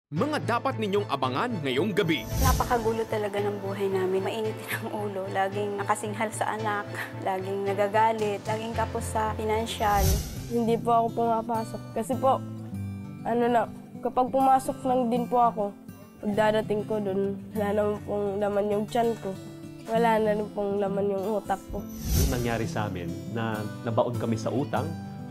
Mga dapat ninyong abangan ngayong gabi. Napakagulo talaga ng buhay namin. Mainitin ang ulo. Laging nakasinghal sa anak. Laging nagagalit. Laging kapos sa pinansyal. Hindi po ako pumapasok. Kasi po, kapag pumasok lang din po ako, pagdadating ko doon, wala naman pong laman yung tiyan ko. Wala na rin pong laman yung utak ko. Yung nangyari sa amin na nabaon kami sa utang,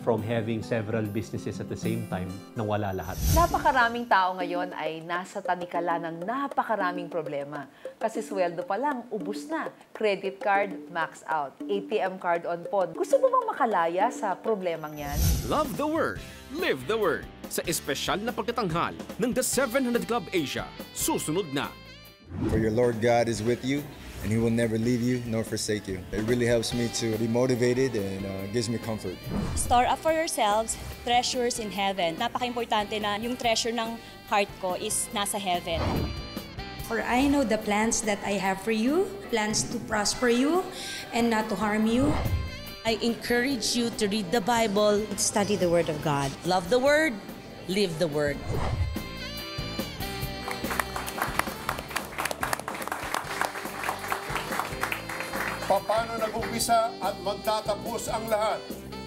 from having several businesses at the same time, nawala lahat. Napakaraming tao ngayon ay nasa tanikala ng napakaraming problema. Kasi sweldo pa lang, ubus na. Credit card, max out. ATM card on pod. Gusto mo bang makalaya sa problemang yan? Love the Word, Live the Word. Sa espesyal na pagtatanghal ng The 700 Club Asia. Susunod na. For your Lord God is with you, and He will never leave you nor forsake you. It really helps me to be motivated and gives me comfort. Store up for yourselves treasures in heaven. Napaka-importante na yung treasure ng heart ko is nasa heaven. For I know the plans that I have for you, plans to prosper you and not to harm you. I encourage you to read the Bible, Study the Word of God. love the Word, live the Word. Paano nag-umpisa at magtatapos ang lahat?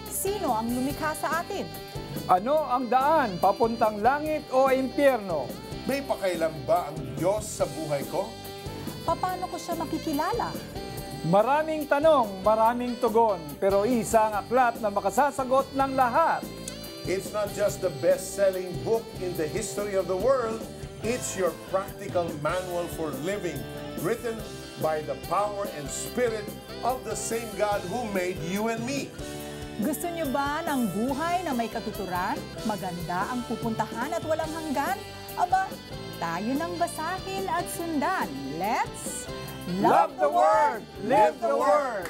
Sino ang lumikha sa atin? Ano ang daan papuntang langit o impyerno? May pakailan ba ang Diyos sa buhay ko? Paano ko siya makikilala? Maraming tanong, maraming tugon, pero isang aklat na makasasagot ng lahat. It's not just the best-selling book in the history of the world, it's your practical manual for living, written by the power and spirit of the same God who made you and me. Gusto niyo ba ng buhay na may katuturan, maganda ang pupuntahan at walang hanggan? Aba, tayo nang basahin at sundan. Let's Love the Word! Live the Word!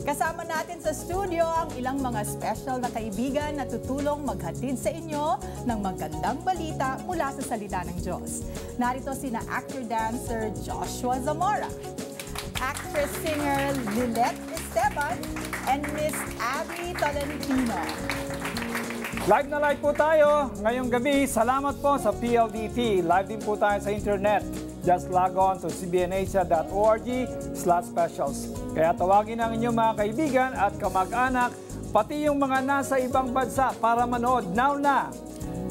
Kasama natin sa studio ang ilang mga special na kaibigan na tutulong maghatid sa inyo ng magandang balita mula sa salita ng Diyos. Narito sina actor-dancer Joshua Zamora, actress-singer Lilette Esteban, and Miss Abby Tolentino. Live na live po tayo ngayong gabi. Salamat po sa PLDT. Live din po tayo sa internet. Just log on to cbnasia.org/specials. Kaya tawagin ang inyong mga kaibigan at kamag-anak, pati yung mga nasa ibang bansa para manood now na.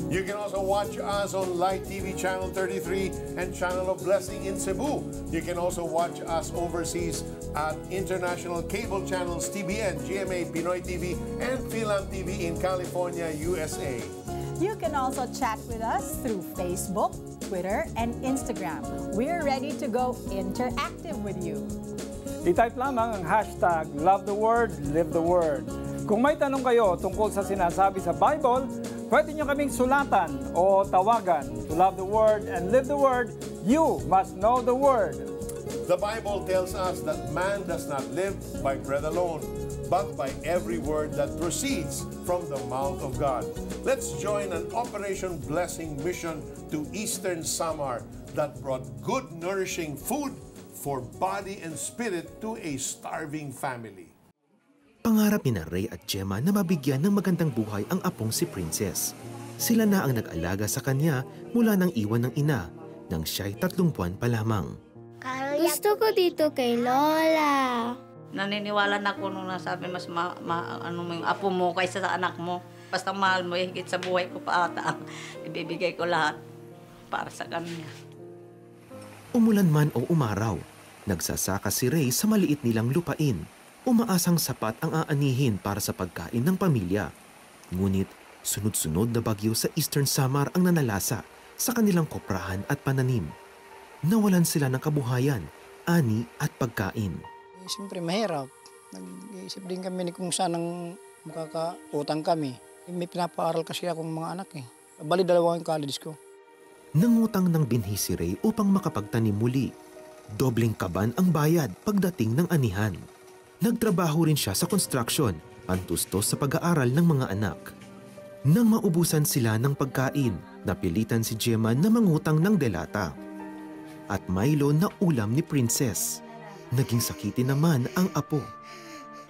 You can also watch us on Light TV Channel 33 and Channel of Blessing in Cebu. You can also watch us overseas at international cable channels TBN, GMA, Pinoy TV, and Philam TV in California, USA. You can also chat with us through Facebook, Twitter, and Instagram. We're ready to go interactive with you. I-type lamang ang hashtag Love the Word, Live the Word. Kung may tanong kayo tungkol sa sinasabi sa Bible, pwede nyo kaming sulatan o tawagan. To love the Word and live the Word, you must know the Word. The Bible tells us that man does not live by bread alone, but by every word that proceeds from the mouth of God. Let's join an Operation Blessing mission to Eastern Samar that brought good, nourishing food for body and spirit to a starving family. Pangarap ni Ray at Gemma na mabigyan ng magandang buhay ang apong si Princess. Sila na ang nag-alaga sa kanya mula nang iwan ng ina nang siya'y 3 buwan pa lamang. Gusto ko dito kay Lola. Naniniwala na ako nung nasabi mas yung apo mo kaysa sa anak mo. Basta mahal mo, higit sa buhay ko pa ata. Ibibigay ko lahat para sa kanya. Umulan man o umaraw, nagsasaka si Ray sa maliit nilang lupain. Umaasang sapat ang aanihin para sa pagkain ng pamilya. Ngunit sunod-sunod na bagyo sa Eastern Samar ang nanalasa sa kanilang koprahan at pananim. Nawalan sila ng kabuhayan, ani at pagkain. Siyempre mahirap. Nag-iisip din kami kung saan ang makakautang kami. May pinapaaral kasi akong mga anak eh. Bali 2 ang college ko. Nangutang ng binhi si Ray upang makapagtanim muli. Dobleng kaban ang bayad pagdating ng anihan. Nagtrabaho rin siya sa construction, pantustos sa pag-aaral ng mga anak. Nang maubusan sila ng pagkain, napilitan si Gemma na mangutang ng delata. At Milo na ulam ni Princess. Naging sakitin naman ang apo.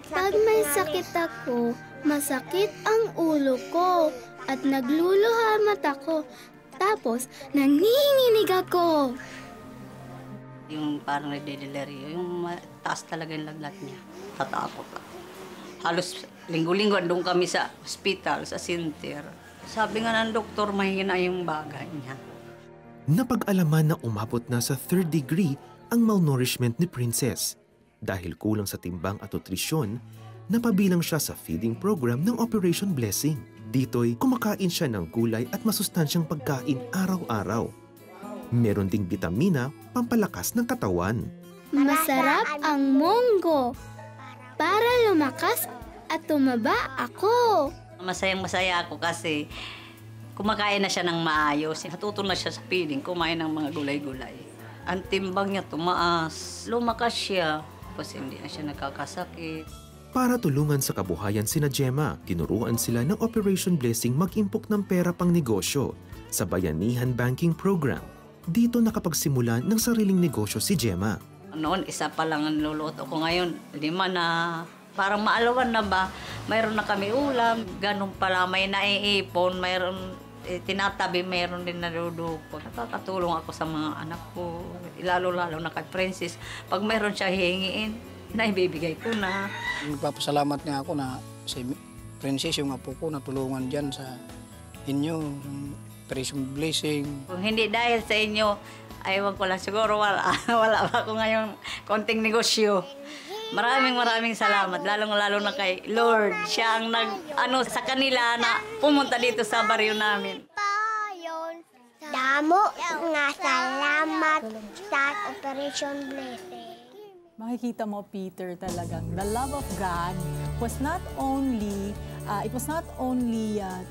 Pag may sakit ako, masakit ang ulo ko at nagluluha mata ko. Tapos, nanginginig ako. Yung parang nagde-deliryo, yung taas talaga yung lagnat niya. Tatakot ako. Halos linggo-linggo andun kami sa hospital, sa center. Sabi nga ng doktor, mahina yung bagay niya. Napag-alaman na umabot na sa 3rd degree ang malnourishment ni Princess. Dahil kulang sa timbang at nutrisyon, napabilang siya sa feeding program ng Operation Blessing. Dito'y kumakain siya ng gulay at masustansyang pagkain araw-araw. Meron ding bitamina, pampalakas ng katawan. Masarap ang munggo para lumakas at tumaba ako. Masayang-masaya ako kasi kumakain na siya ng maayos. Natuto na siya sa feeding, kumain ng mga gulay-gulay. Ang timbang niya tumaas, lumakas siya, tapos hindi na siya nagkakasakit. Para tulungan sa kabuhayan sina Gemma, tinuruan sila ng Operation Blessing mag-impok ng pera pang negosyo sa Bayanihan Banking Program. Dito nakapagsimula ng sariling negosyo si Gemma. Noon, isa pa lang ang luluto ko. Ngayon, 5 na. Parang maalawan na ba? Mayroon na kami ulam. Ganun pala, may naiipon, mayroon tinatabi, mayroon din nadudukot. Nakakatulong ako sa mga anak ko. Lalo-lalo na kay Princess. Pag mayroon siya hihingiin, naibibigay ko na. Nagpapasalamat nga ako na si Princess, yung apo ko, natulungan dyan sa inyo, yung Operation Blessing. Kung hindi dahil sa inyo, aywan ko lang siguro wala pa ako ngayong konting negosyo. Maraming salamat, lalong-lalo na kay Lord. Siya ang sa kanila na pumunta dito sa baryo namin. Damo nga salamat sa Operation Blessing. Makikita mo, Peter, talagang the love of God was not only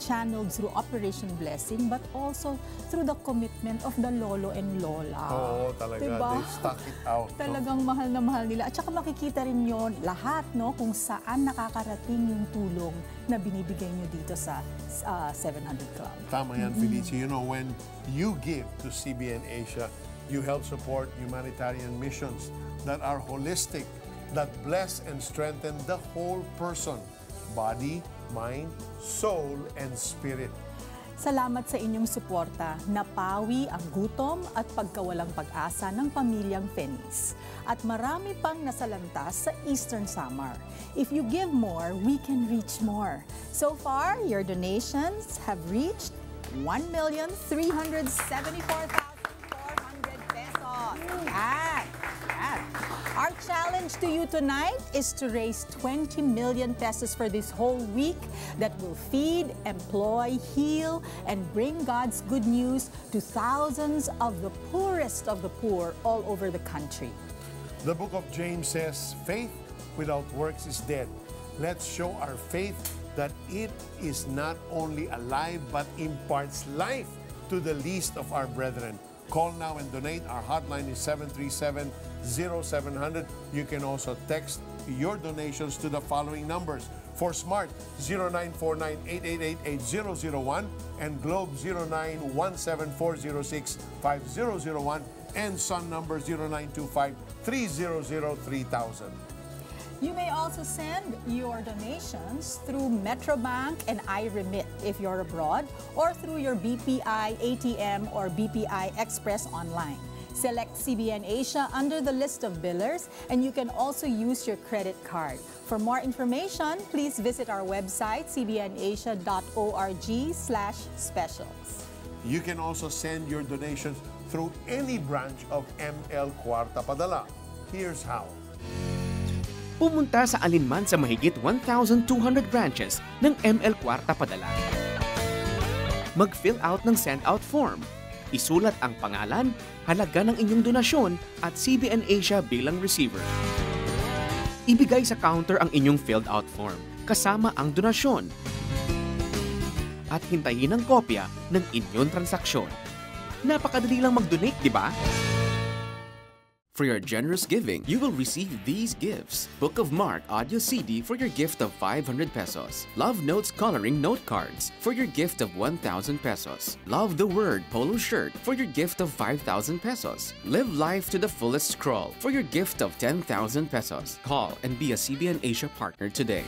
channeled through Operation Blessing, but also through the commitment of the lolo and lola. Oo, talaga. Diba? They stuck it out. Talagang mahal na mahal nila. At saka makikita rin yon lahat, no, kung saan nakakarating yung tulong na binibigay nyo dito sa 700 Club. Tama yan, Felicia. You know, when you give to CBN Asia, you help support humanitarian missions that are holistic, that bless and strengthen the whole person, body, mind, soul, and spirit. Salamat sa inyong suporta. Napawi ang gutom at pagkawalang pag-asa ng pamilyang Fenix. At marami pang nasalantas sa Eastern Samar. If you give more, we can reach more. So far, your donations have reached 1,374,400 pesos. Yan. Our challenge to you tonight is to raise 20 million pesos for this whole week that will feed, employ, heal, and bring God's good news to thousands of the poorest of the poor all over the country. The book of James says, faith without works is dead. Let's show our faith that it is not only alive but imparts life to the least of our brethren. Call now and donate. Our hotline is 737-0700. You can also text your donations to the following numbers. For Smart, 0949-888-8001 and Globe 0917-406-5001 and Sun number 0925-300-3000. You may also send your donations through Metrobank and iRemit if you're abroad, or through your BPI ATM or BPI Express online. Select CBN Asia under the list of billers, and you can also use your credit card. For more information, please visit our website, cbnasia.org/specials. You can also send your donations through any branch of ML Cuarta Padala. Here's how. Pumunta sa alinman sa mahigit 1,200 branches ng ML Cuarta Padala. Mag-fill out ng send-out form. Isulat ang pangalan, halaga ng inyong donasyon at CBN Asia bilang receiver. Ibigay sa counter ang inyong filled out form kasama ang donasyon. At hintayin ang kopya ng inyong transaksyon. Napakadali lang mag-donate, di ba? For your generous giving, you will receive these gifts. Book of Mark audio CD for your gift of 500 pesos. Love Notes coloring note cards for your gift of 1,000 pesos. Love the Word polo shirt for your gift of 5,000 pesos. Live life to the fullest scroll for your gift of 10,000 pesos. Call and be a CBN Asia partner today.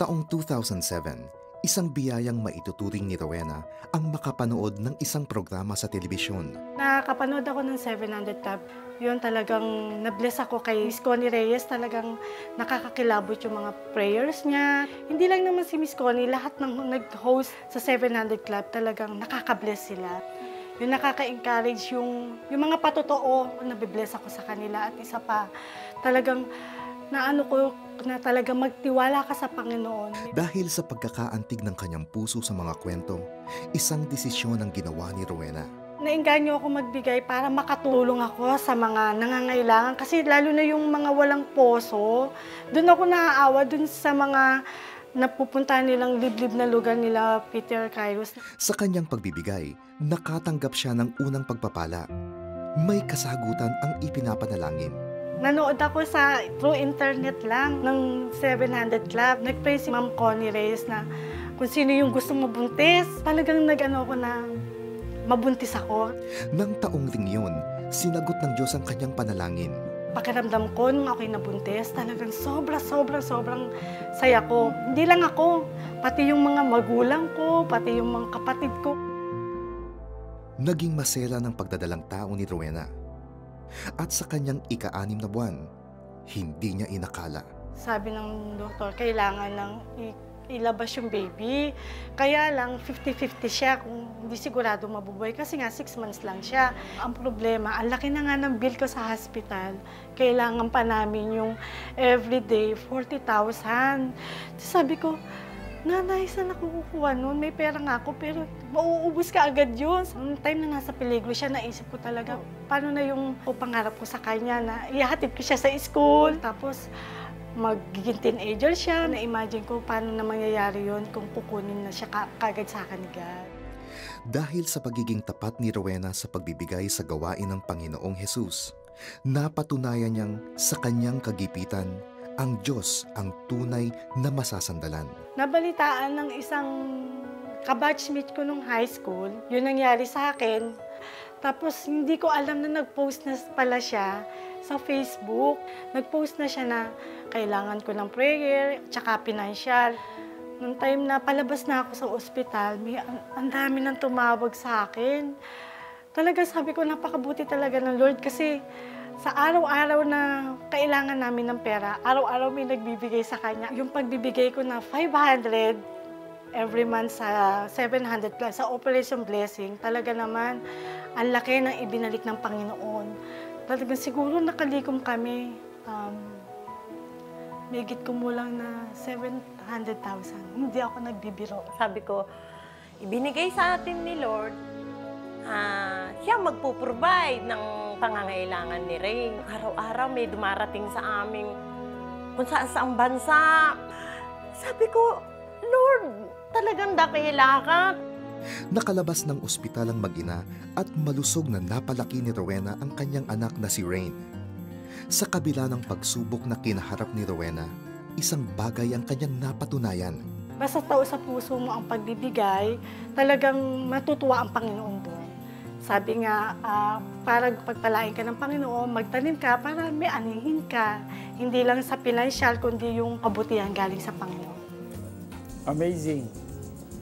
Taong 2007, isang biyayang maituturing ni Rowena ang makapanood ng isang programa sa telebisyon. Nakapanood ako ng 700 Club. Yun talagang na-bless ako kay Miss Connie Reyes. Talagang nakakakilabot yung mga prayers niya. Hindi lang naman si Miss Connie, lahat ng nag-host sa 700 Club talagang nakaka-bless sila. Yung nakaka-encourage yung mga patotoo, nabibless ako sa kanila. At isa pa, talagang naano ko na talaga magtiwala ka sa Panginoon. Dahil sa pagkakaantig ng kanyang puso sa mga kwento, isang desisyon ang ginawa ni Rowena. Naengganyo ako magbigay para makatulong ako sa mga nangangailangan. Kasi lalo na yung mga walang poso, doon ako naaawa doon sa mga napupunta nilang liblib na lugar nila Peter Kairos. Sa kanyang pagbibigay, nakatanggap siya ng unang pagpapala. May kasagutan ang ipinapanalangin. Nanood ako through internet lang ng 700 Club. Nag-pray si Ma'am Connie Reyes na kung sino yung gusto mabuntis. Talagang nag-ano ko na mabuntis ako. Nang taong ring yun, sinagot ng Diyos ang kanyang panalangin. Pakiramdam ko nung ako'y nabuntis, talagang sobrang saya ko. Hindi lang ako, pati yung mga magulang ko, pati yung mga kapatid ko. Naging masela ng pagdadalang tao ni Rowena. At sa kanyang ika-6 na buwan, hindi niya inakala. Sabi ng doktor, kailangan nang ilabas yung baby. Kaya lang, 50-50 siya kung hindi sigurado mabubuhay kasi nga 6 months lang siya. Ang problema, ang laki na nga ng bill ko sa hospital. Kailangan pa namin yung everyday 40,000. Sabi ko, nanay, saan ako kukuha nun? May pera nga ako, pero mauubos ka agad yun. Noong time na nasa peligro siya, naisip ko talaga, paano na yung pangarap ko sa kanya na ihatid ko siya sa school. Tapos, magiging teenager siya. Na-imagine ko paano na mangyayari yun kung kukunin na siya kagad sa akin ni God. Dahil sa pagiging tapat ni Rowena sa pagbibigay sa gawain ng Panginoong Jesus, napatunayan niyang sa kanyang kagipitan, ang Diyos ang tunay na masasandalan. Nabalitaan ng isang kabatchmate ko nung high school, yun nangyari sa akin. Tapos hindi ko alam na nag-post na pala siya sa Facebook. Nag-post na siya na kailangan ko ng prayer, tsaka financial. Nung time na palabas na ako sa ospital, ang dami nang tumawag sa akin. Talaga sabi ko, napakabuti talaga ng Lord kasi sa araw-araw na kailangan namin ng pera, araw-araw may nagbibigay sa kanya. Yung pagbibigay ko na 500 every month sa 700 plus, sa Operation Blessing, talaga naman, ang laki ng ibinalik ng Panginoon. Talagang siguro nakalikom kami, megit kumulang na 700,000. Hindi ako nagbibiro. Sabi ko, ibinigay sa atin ni Lord, siya magpo-provide ng pangangailangan ni Ray. Araw-araw may dumarating sa aming kung saan bansa. Sabi ko, Lord, talagang dakila ka. Nakalabas ng ospital ang mag-ina at malusog na napalaki ni Rowena ang kanyang anak na si Rain. Sa kabila ng pagsubok na kinaharap ni Rowena, isang bagay ang kanyang napatunayan. Basta tao sa puso mo ang pagbibigay, talagang matutuwa ang Panginoon doon. Sabi nga, para pagpalain ka ng Panginoon, magtanim ka para may anihin ka. Hindi lang sa financial, kundi yung kabutihan galing sa Panginoon. Amazing.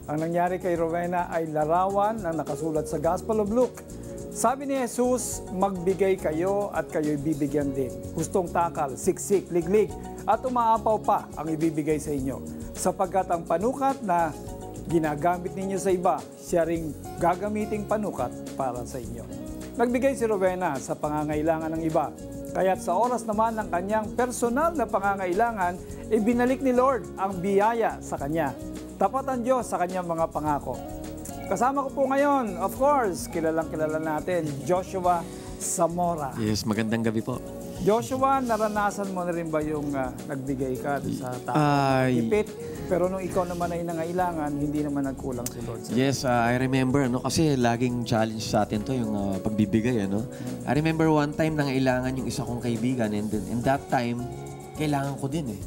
Ang nangyari kay Rowena ay larawan na nakasulat sa Gospel of Luke. Sabi ni Jesus, magbigay kayo at kayo'y bibigyan din. Hustong takal, siksik, liglig, at umaapaw pa ang ibibigay sa inyo. Sapagkat ang panukat na ginagamit ninyo sa iba, siya ring gagamiting panukat para sa inyo. Nagbigay si Rowena sa pangangailangan ng iba. Kaya't sa oras naman ng kanyang personal na pangangailangan, ibinalik ni Lord ang biyaya sa kanya. Tapat ang Diyos sa kanyang mga pangako. Kasama ko po ngayon, of course, kilalang-kilala natin, Joshua Zamora. Yes, magandang gabi po. Joshua, naranasan mo na rin ba yung nagbigay ka sa tao? Ipit, pero nung ikaw naman ay nangailangan, hindi naman nagkulang si Lord. Yes, I remember, no? Kasi laging challenge sa atin to yung pagbibigay. Ano? I remember one time nangailangan yung isa kong kaibigan and that time, kailangan ko din eh.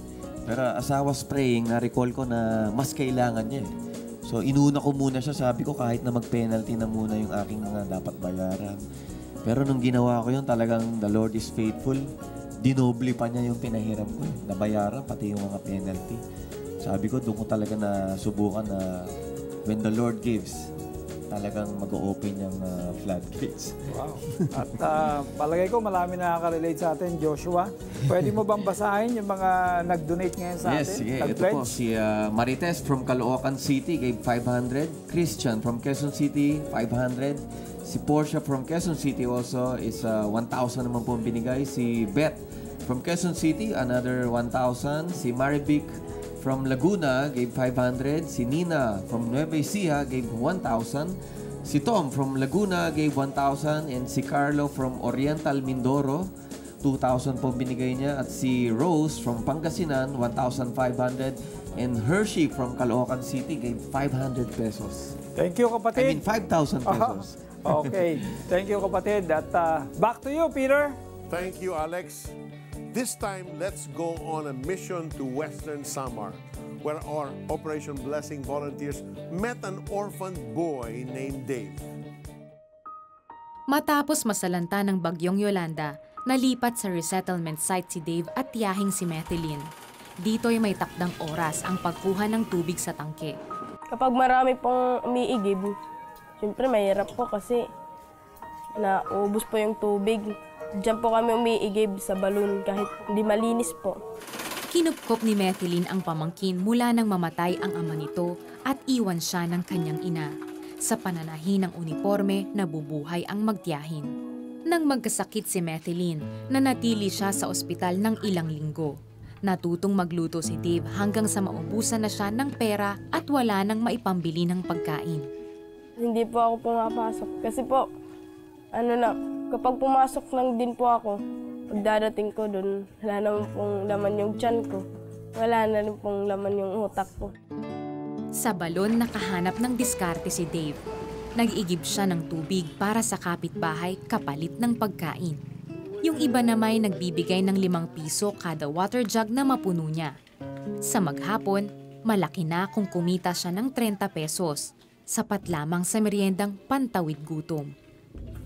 Pero as I was praying, na-recall ko na mas kailangan niya eh. So inuna ko muna siya, sabi ko kahit na mag-penalty na muna yung aking mga dapat bayaran. Pero nung ginawa ko yun, talagang the Lord is faithful. Dinoble pa niya yung pinahiram ko. Nabayaran, pati yung mga penalty. Sabi ko, doon ko talaga na subukan na when the Lord gives, talagang mag-o-open yung floodgates. Wow. At palagay ko, marami nakaka-relate sa atin. Joshua, pwede mo bang basahin yung mga nag-donate ngayon sa atin? Yes, sige. Ito po, si Marites from Caloocan City gave 500. Christian from Quezon City, 500. Si Portia from Quezon City also is 1,000 naman po binigay. Si Beth from Quezon City, another 1,000. Si Marivic from Laguna gave 500. Si Nina from Nueva Ecija gave 1,000. Si Tom from Laguna gave 1,000. And si Carlo from Oriental Mindoro, 2,000 po binigay niya. At si Rose from Pangasinan, 1,500. And Hershey from Caloocan City gave 500 pesos. Thank you, kapatid. I mean, 5,000 pesos. Okay. Thank you, kapatid. At back to you, Peter. Thank you, Alex. This time, let's go on a mission to Western Samar, where our Operation Blessing volunteers met an orphaned boy named Dave. Matapos masalanta ng bagyong Yolanda, nalipat sa resettlement site si Dave at tiyahing si Methelyn. Dito'y may takdang oras ang pagkuha ng tubig sa tangke. Kapag marami pong umiigib, siyempre mahirap po kasi naubos po yung tubig. Diyan po kami umiigib sa balon kahit hindi malinis po. Kinupkop ni Methelyn ang pamangkin mula nang mamatay ang ama nito at iwan siya ng kanyang ina. Sa pananahi ng uniforme, nabubuhay ang magtiyahin. Nang magkasakit si Methelyn, nanatili siya sa ospital ng ilang linggo. Natutong magluto si Dave hanggang sa maubusan na siya ng pera at wala nang maipambili ng pagkain. Hindi po ako pumapasok kasi po, kapag pumasok lang din po ako, pagdadating ko doon, wala naman pong laman yung tiyan ko. Wala na rin pong laman yung utak ko. Sa balon, nakahanap ng diskarte si Dave. Nag-igib siya ng tubig para sa kapitbahay kapalit ng pagkain. Yung iba naman ay nagbibigay ng 5 piso kada water jug na mapuno niya. Sa maghapon, malaki na kung kumita siya ng 30 pesos. Sapat lamang sa meriendang pantawid gutom.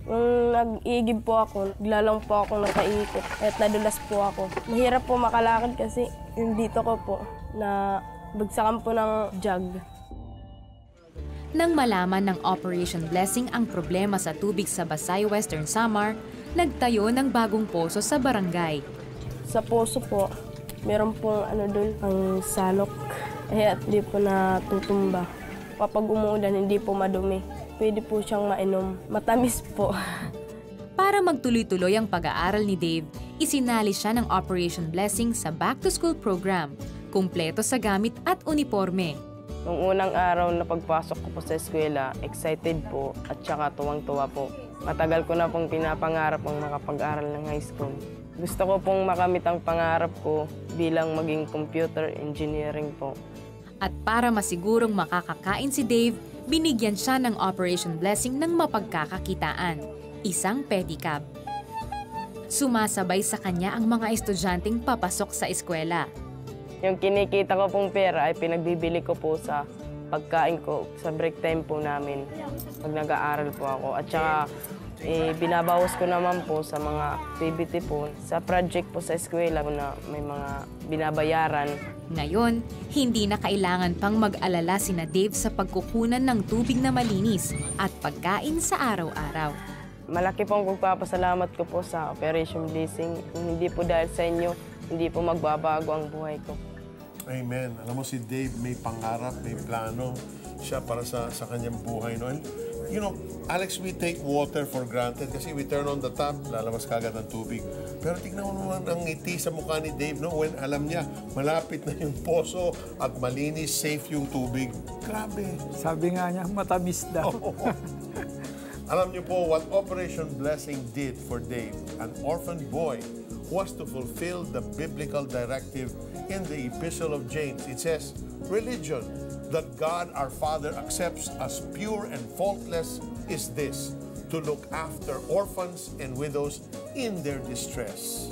Nung nag-iigib po ako, naglalang po ako nakaikot at nadulas po ako. Mahirap po makalakad kasi yung dito ko po na bagsakan po ng jug. Nang malaman ng Operation Blessing ang problema sa tubig sa Basay, Western Samar, nagtayo ng bagong poso sa barangay. Sa poso po, meron pong doon, ang salok. At hindi po natutumba. Kapag umuulan, hindi po madumi. Pwede po siyang mainom. Matamis po. Para magtuloy-tuloy ang pag-aaral ni Dave, isinali siya ng Operation Blessing sa back-to-school program, kumpleto sa gamit at uniforme. Nung unang araw na pagpasok ko po sa eskwela, excited po at saka tuwang-tuwa po. Matagal ko na pong pinapangarap ang makapag-aral ng high school. Gusto ko pong makamit ang pangarap ko bilang maging computer engineering po. At para masigurong makakakain si Dave, binigyan siya ng Operation Blessing ng mapagkakakitaan, isang pedicab. Sumasabay sa kanya ang mga estudyanteng papasok sa eskwela. Yung kinikita ko pong pera ay pinagbibili ko po sa pagkain ko sa break time po namin pag nag-aaral po ako. At saka binabawas ko naman po sa mga activity po, sa project po sa eskwela na may mga binabayaran. Ngayon, hindi na kailangan pang mag-alala sina Dave sa pagkukunan ng tubig na malinis at pagkain sa araw-araw. Malaki pong pagpapasalamat ko po sa Operation Blessing. Hindi po dahil sa inyo, hindi po magbabago ang buhay ko. Amen. Alam mo si Dave may pangarap, may plano siya para sa kanyang buhay. No? And, you know, Alex, we take water for granted kasi we turn on the tap, lalabas kagad ng tubig. Pero tignan mo naman ang ngiti sa mukha ni Dave, no? When alam niya, malapit na yung poso at malinis, safe yung tubig. Grabe. Sabi nga niya, matamis daw. Alam niyo po what Operation Blessing did for Dave, an orphan boy, was to fulfill the biblical directive in the Epistle of James. It says, religion that God our Father accepts as pure and faultless is this, to look after orphans and widows in their distress.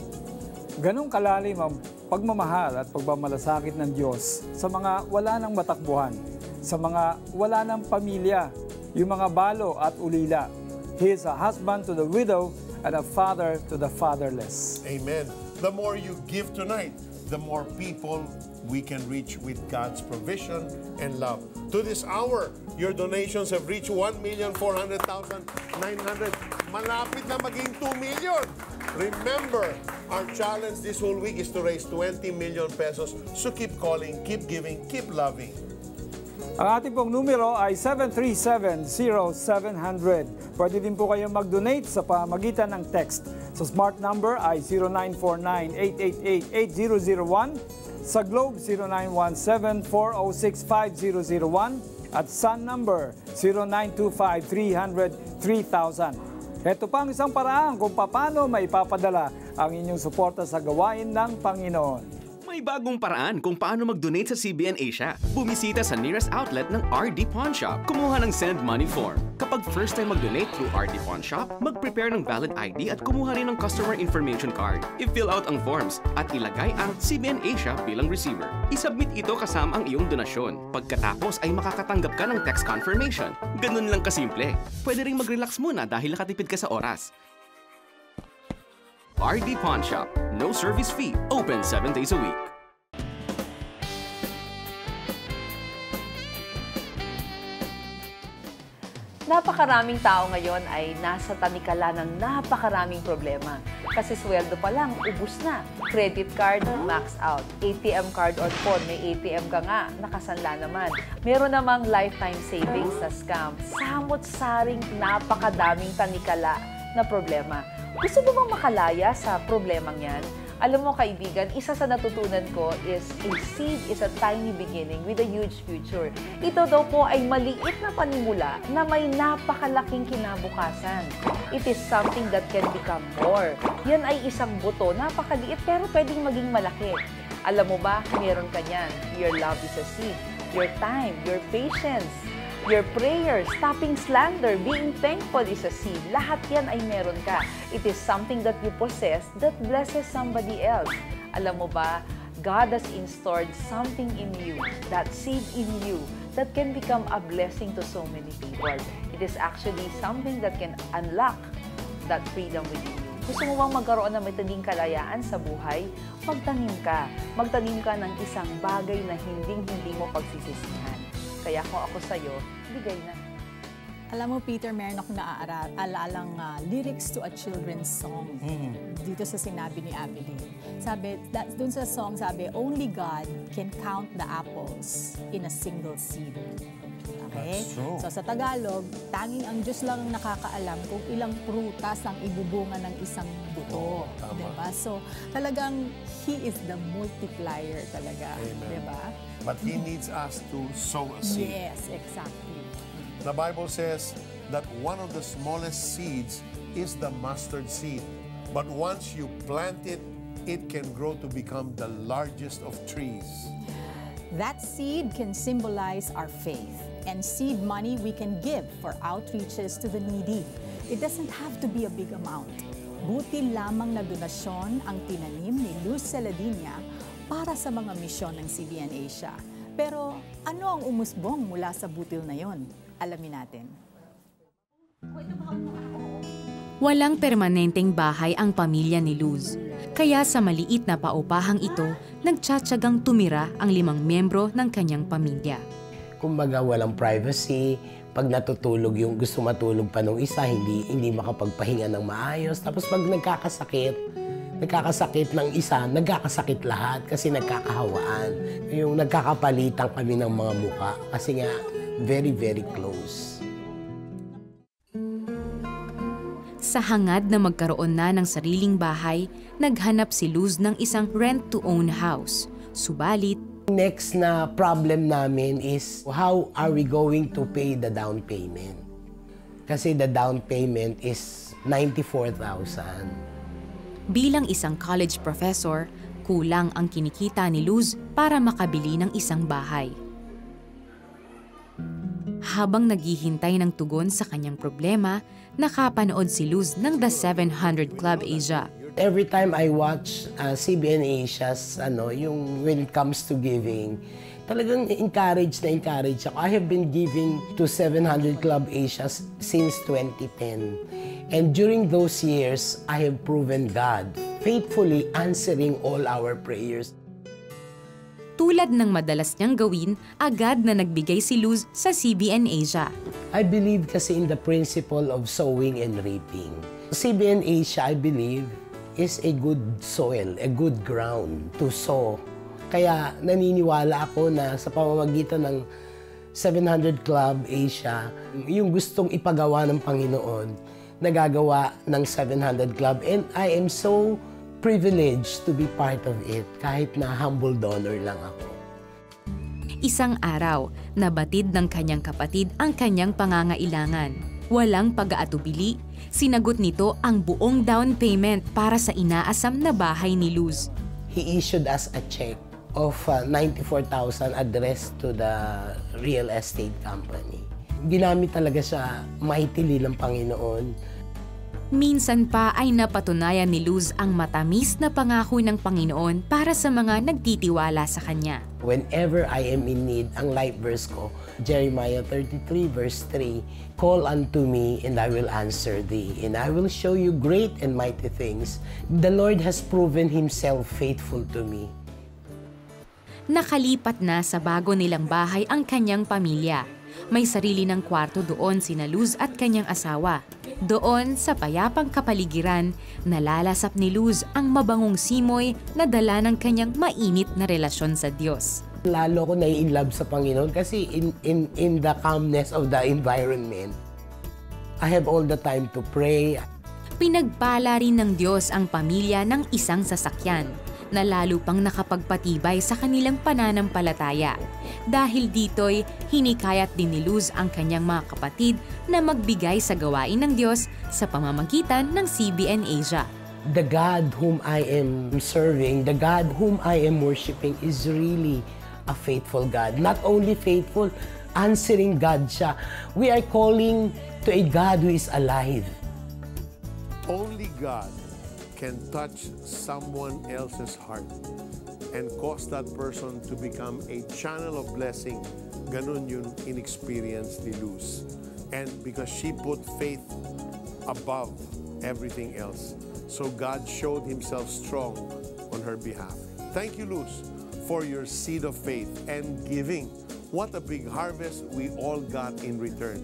Ganong kalalim ang pagmamahal at pagmamalasakit ng Diyos sa mga wala ng matakbuhan, sa mga wala ng pamilya, yung mga balo at ulila. He is a husband to the widow and a father to the fatherless. Amen. The more you give tonight, the more people we can reach with God's provision and love. To this hour, your donations have reached 1,400,900. Malapit na maging 2 million. Remember, our challenge this whole week is to raise 20 million pesos. So keep calling, keep giving, keep loving. Ang ating pong numero ay 737-0700. Pwede din po kayong mag-donate sa pamagitan ng text. Sa smart number ay 0949-888-8001. Sa Globe, 0917-406-5001. At Sun number, 0925-300-3000. Ito pang isang paraan kung paano maipapadala ang inyong suporta sa gawain ng Panginoon. May bagong paraan kung paano mag-donate sa CBN Asia. Bumisita sa nearest outlet ng RD Pawn Shop. Kumuha ng Send Money form. Kapag first time mag-donate through RD Pawn Shop, mag-prepare ng valid ID at kumuha rin ng customer information card. I-fill out ang forms at ilagay ang CBN Asia bilang receiver. I-submit ito kasama ang iyong donasyon. Pagkatapos ay makakatanggap ka ng text confirmation. Ganun lang kasimple. Pwede rin mag-relax muna dahil nakatipid ka sa oras. RD Pawn Shop. No service fee. Open 7 days a week. Napakaraming tao ngayon ay nasa tanikala ng napakaraming problema. Kasi sweldo pa lang, ubus na. Credit card, max out. ATM card on phone, may ATM ka nga, nakasanla naman. Meron namang lifetime savings sa scam. Samot-saring napakadaming tanikala na problema. Gusto mo bang makalaya sa problemang yan? Alam mo kaibigan, isa sa natutunan ko is a seed is a tiny beginning with a huge future. Ito daw po ay maliit na panimula na may napakalaking kinabukasan. It is something that can become more. Yan ay isang buto, napakaliit pero pwedeng maging malaki. Alam mo ba, meron ka yan. Your love is a seed. Your time, your patience, your prayers, stopping slander, being thankful is a seed. Lahat yan ay meron ka. It is something that you possess that blesses somebody else. Alam mo ba, God has installed something in you, that seed in you, that can become a blessing to so many people. It is actually something that can unlock that freedom within you. Gusto mo bang magkaroon ng matinding kalayaan sa buhay? Magtanim ka. Magtanim ka ng isang bagay na hindi mo pagsisisihan. Kaya kung ako sa'yo, bigay na. Alam mo, Peter, meron akong naaalala lyrics to a children's song dito sa sinabi ni Amelie. Sabi, dun sa song, sabi, only God can count the apples in a single seed. Okay? So sa Tagalog, tanging ang Diyos lang ang nakakaalam kung ilang prutas ang ibubunga ng isang buto. Diba? So talagang He is the multiplier talaga. Diba? But He needs us to sow a seed. Yes, exactly. The Bible says that one of the smallest seeds is the mustard seed. But once you plant it, it can grow to become the largest of trees. That seed can symbolize our faith. And seed money we can give for outreaches to the needy. It doesn't have to be a big amount. Buti lamang na donasyon ang tinanim ni Luz Celadina para sa mga misyon ng CBN Asia. Pero ano ang umusbong mula sa butil na yon? Alamin natin. Walang permanenteng bahay ang pamilya ni Luz. Kaya sa maliit na paupahang ito, nagtsatsagang tumira ang 5 miyembro ng kanyang pamilya. Kumbaga walang privacy, pag natutulog yung gusto matulog pa nung isa, hindi makapagpahinga ng maayos. Tapos pag nagkakasakit ng isa, nagkakasakit lahat kasi nagkakahawaan. Yung nagkakapalitan kami ng mga mukha kasi nga very, very close. Sa hangad na magkaroon na ng sariling bahay, naghanap si Luz ng isang rent-to-own house. Subalit, next na problem namin is how are we going to pay the down payment? Kasi the down payment is 94,000. Bilang isang college professor, kulang ang kinikita ni Luz para makabili ng isang bahay. Habang naghihintay ng tugon sa kanyang problema, nakapanood si Luz ng The 700 Club Asia. Every time I watch CBN Asia's, yung when it comes to giving, talagang encourage ako. I have been giving to 700 Club Asia since 2010. And during those years, I have proven God faithfully answering all our prayers. Tulad ng madalas niyang gawin, agad na nagbigay si Luz sa CBN Asia. I believe kasi in the principle of sowing and reaping. CBN Asia, I believe, is a good soil, a good ground to sow. Kaya naniniwala ako na sa pamamagitan ng 700 Club Asia, yung gustong ipagawa ng Panginoon, nagagawa ng 700 Club. And I am so privileged to be part of it, kahit na humble donor lang ako. Isang araw, nabatid ng kanyang kapatid ang kanyang pangangailangan. Walang pag-aatubili, sinagot nito ang buong down payment para sa inaasam na bahay ni Luz. He issued us a check of 94,000 addressed to the real estate company. Ginamit talaga siya mightily ng Panginoon. Minsan pa ay napatunayan ni Luz ang matamis na pangako ng Panginoon para sa mga nagtitiwala sa Kanya. Whenever I am in need, ang life verse ko, Jeremiah 33 verse 3, "Call unto me and I will answer thee, and I will show you great and mighty things." The Lord has proven Himself faithful to me. Nakalipat na sa bago nilang bahay ang kanyang pamilya. May sarili ng kwarto doon sina Luz at kanyang asawa. Doon sa payapang kapaligiran, nalalasap ni Luz ang mabangong simoy na dala ng kanyang mainit na relasyon sa Diyos. Lalo ko nai-inlove sa Panginoon kasi in the calmness of the environment, I have all the time to pray. Pinagpala rin ng Diyos ang pamilya ng isang sasakyan na lalo pang nakapagpatibay sa kanilang pananampalataya. Dahil dito'y hinikayat din ni Luz ang kanyang mga kapatid na magbigay sa gawain ng Diyos sa pamamagitan ng CBN Asia. The God whom I am serving, the God whom I am worshiping is really a faithful God. Not only faithful, answering God siya. We are calling to a God who is alive. Only God can touch someone else's heart and cause that person to become a channel of blessing. Ganun yun in-experience ni Luz. And because she put faith above everything else. So God showed Himself strong on her behalf. Thank you, Luz, for your seed of faith and giving. What a big harvest we all got in return.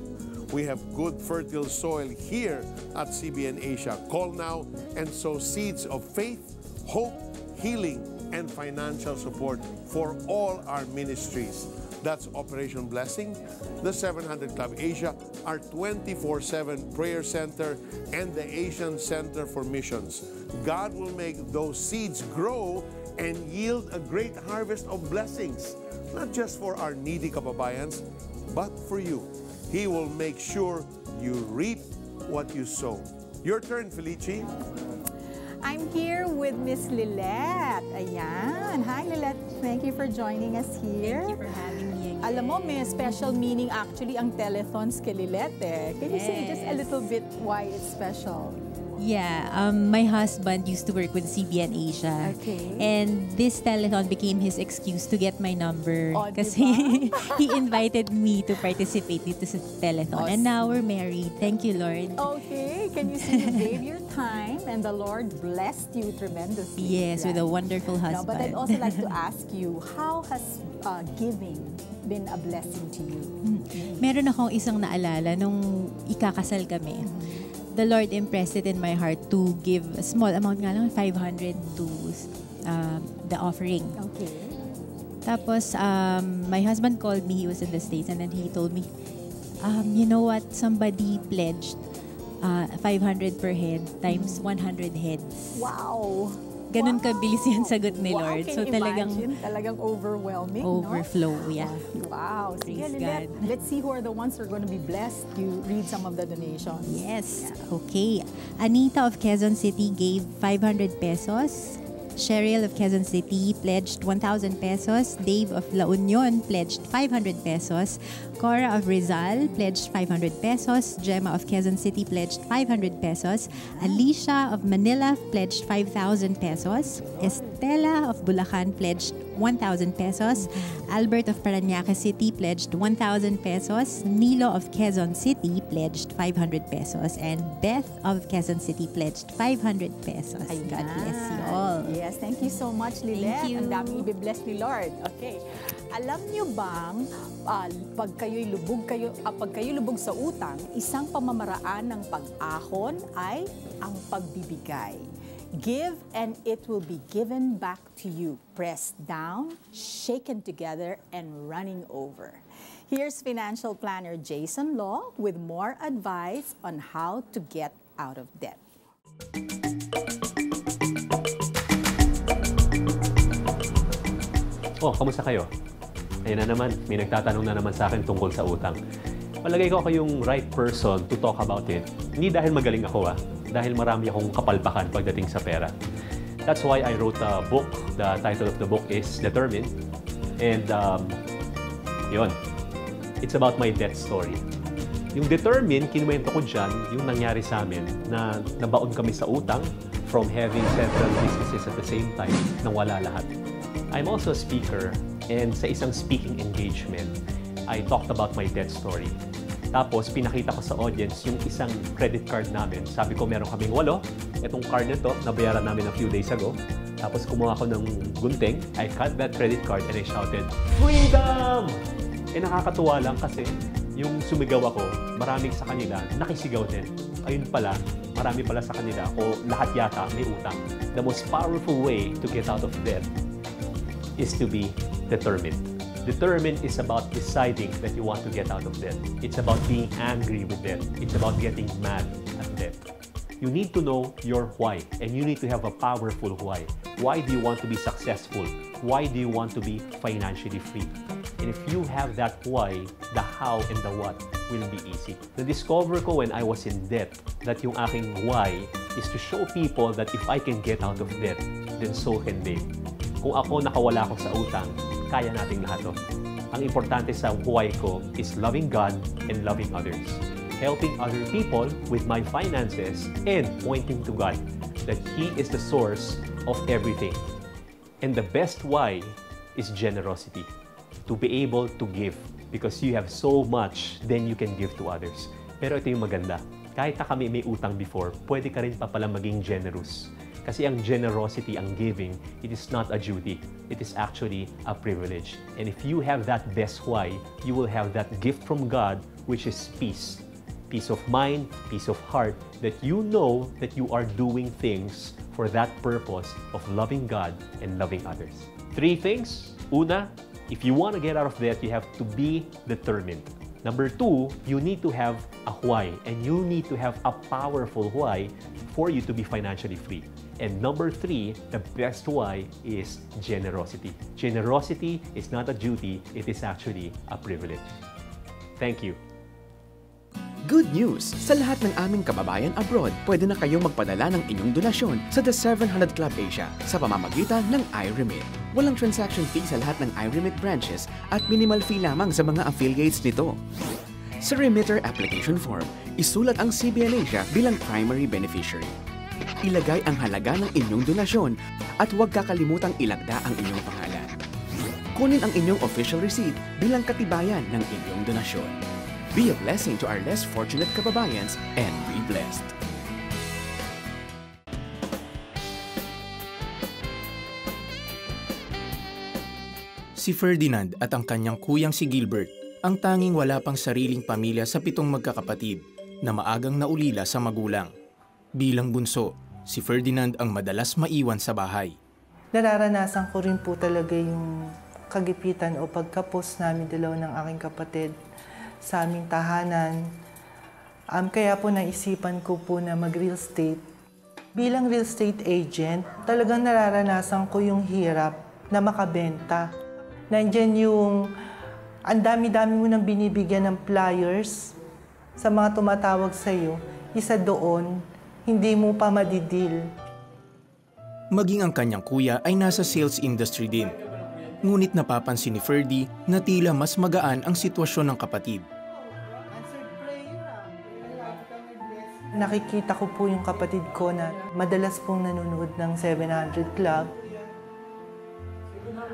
We have good fertile soil here at CBN Asia. Call now and sow seeds of faith, hope, healing, and financial support for all our ministries. That's Operation Blessing, the 700 Club Asia, our 24/7 prayer center, and the Asian Center for Missions. God will make those seeds grow and yield a great harvest of blessings, not just for our needy kababayans, but for you. He will make sure you reap what you sow. Your turn, Felici. I'm here with Miss Lilette. Ayan. Hi, Lilette. Thank you for joining us here. Thank you for having me again. Alam mo, may special meaning actually ang telethons kay Lilette. Can you say just a little bit why it's special? Yeah, my husband used to work with CBN Asia. Okay. And this telethon became his excuse to get my number. Oh, Kasi diba? he invited me to participate dito sa telethon. And now we're married. Thank you, Lord. Okay. Can you say you gave your time and the Lord blessed you tremendously? Yes, with a wonderful husband. No, but I'd also like to ask you, how has giving been a blessing to you? Meron akong isang naalala nung ikakasal kami. The Lord impressed it in my heart to give a small amount nga lang, 500 to the offering. Okay. Tapos, my husband called me. He was in the States and then he told me, you know what? Somebody pledged 500 per head times 100 heads. Wow! ganun kabilis yung sagot ni Wow, Lord. can So you imagine? Talagang overwhelming, overflow, yeah. Wow. Sige, Praise Lynette, God. let's see who are the ones who are going to be blessed. You read some of the donations. Yes. Okay. Anita of Quezon City gave 500 pesos. Cheryl of Quezon City pledged 1,000 pesos. Dave of La Union pledged 500 pesos. Cora of Rizal pledged 500 pesos. Gemma of Quezon City pledged 500 pesos. Alicia of Manila pledged 5,000 pesos. Estela of Bulacan pledged 1,000 pesos. Albert of Parañaque City pledged 1,000 pesos. Nilo of Quezon City pledged 500 pesos. And Beth of Quezon City pledged 500 pesos. God bless you all. Yes, thank you so much, Lynette. Thank you. Ang daming ibibless ni Lord. Okay. Alam niyo bang pag kayo'y lubog sa utang, isang pamamaraan ng pag-ahon ay ang pagbibigay. Give and it will be given back to you. Pressed down, shaken together, and running over. Here's financial planner Jason Law with more advice on how to get out of debt. Oh, kamusta kayo? Ayun na naman, may nagtatanong na naman sa akin tungkol sa utang. Palagay ko ako yung right person to talk about it. Hindi dahil magaling ako dahil marami akong kapalpakan pagdating sa pera. That's why I wrote a book. The title of the book is Determined. And yun, it's about my debt story. Yung Determined, kinuwento ko dyan yung nangyari sa amin na nabaon kami sa utang from having several businesses at the same time nang wala lahat. I'm also a speaker, and sa isang speaking engagement, I talked about my debt story. Tapos, pinakita ko sa audience yung isang credit card namin. Sabi ko, meron kaming 8. Itong card na to, nabayaran namin a few days ago. Tapos, kumuha ko ng gunting. I cut that credit card and I shouted, "Freedom!" Eh, nakakatuwa lang kasi yung sumigaw ako, maraming sa kanila nakisigaw din. Ayun pala, marami pala sa kanila o lahat yata may utang. The most powerful way to get out of debt is to be determined. Determined is about deciding that you want to get out of debt. It's about being angry with debt. It's about getting mad at debt. You need to know your why, and you need to have a powerful why. Why do you want to be successful? Why do you want to be financially free? And if you have that why, the how and the what will be easy. Na-discover ko when I was in debt that yung aking why is to show people that if I can get out of debt, then so can they. Kung ako nakawala ako sa utang, kaya nating lahat to. Ang importante sa why ko is loving God and loving others. Helping other people with my finances and pointing to God that He is the source of everything. And the best why is generosity. To be able to give. Because you have so much, then you can give to others. Pero ito yung maganda. Kahit na kami may utang before, pwede ka rin pa pala maging generous. Kasi ang generosity, ang giving, it is not a duty. It is actually a privilege. And if you have that best why, you will have that gift from God, which is peace. Peace of mind, peace of heart, that you know that you are doing things for that purpose of loving God and loving others. 3 things. Una, if you want to get out of debt, you have to be determined. Number 2, you need to have a why, and you need to have a powerful why for you to be financially free. And number 3, the best why is generosity. Generosity is not a duty, it is actually a privilege. Thank you. Good news! Sa lahat ng aming kababayan abroad, pwede na kayong magpadala ng inyong donasyon sa The 700 Club Asia sa pamamagitan ng iRemit. Walang transaction fee sa lahat ng iRemit branches at minimal fee lamang sa mga affiliates nito. Sa remitter application form, isulat ang CBN Asia bilang primary beneficiary. Ilagay ang halaga ng inyong donasyon at huwag kakalimutang ilagda ang inyong pangalan. Kunin ang inyong official receipt bilang katibayan ng inyong donasyon. Be a blessing to our less fortunate kababayans and be blessed. Si Ferdinand at ang kanyang kuyang si Gilbert ang tanging wala pang sariling pamilya sa 7 magkakapatid na maagang naulila sa magulang. Bilang bunso, si Ferdinand ang madalas maiwan sa bahay. Nararanasan ko rin po talaga yung kagipitan o pagkapos namin dalawa ng aking kapatid sa aming tahanan. Kaya po naisipan ko po na mag-real estate. Bilang real estate agent, talagang nararanasan ko yung hirap na makabenta. Nandiyan yung ang dami-dami mo nang binibigyan ng flyers sa mga tumatawag sa'yo. Isa doon, hindi mo pa madidil. Maging ang kanyang kuya ay nasa sales industry din. Ngunit napapansin ni Ferdy na tila mas magaan ang sitwasyon ng kapatid. Nakikita ko po yung kapatid ko na madalas pong nanonood ng 700 Club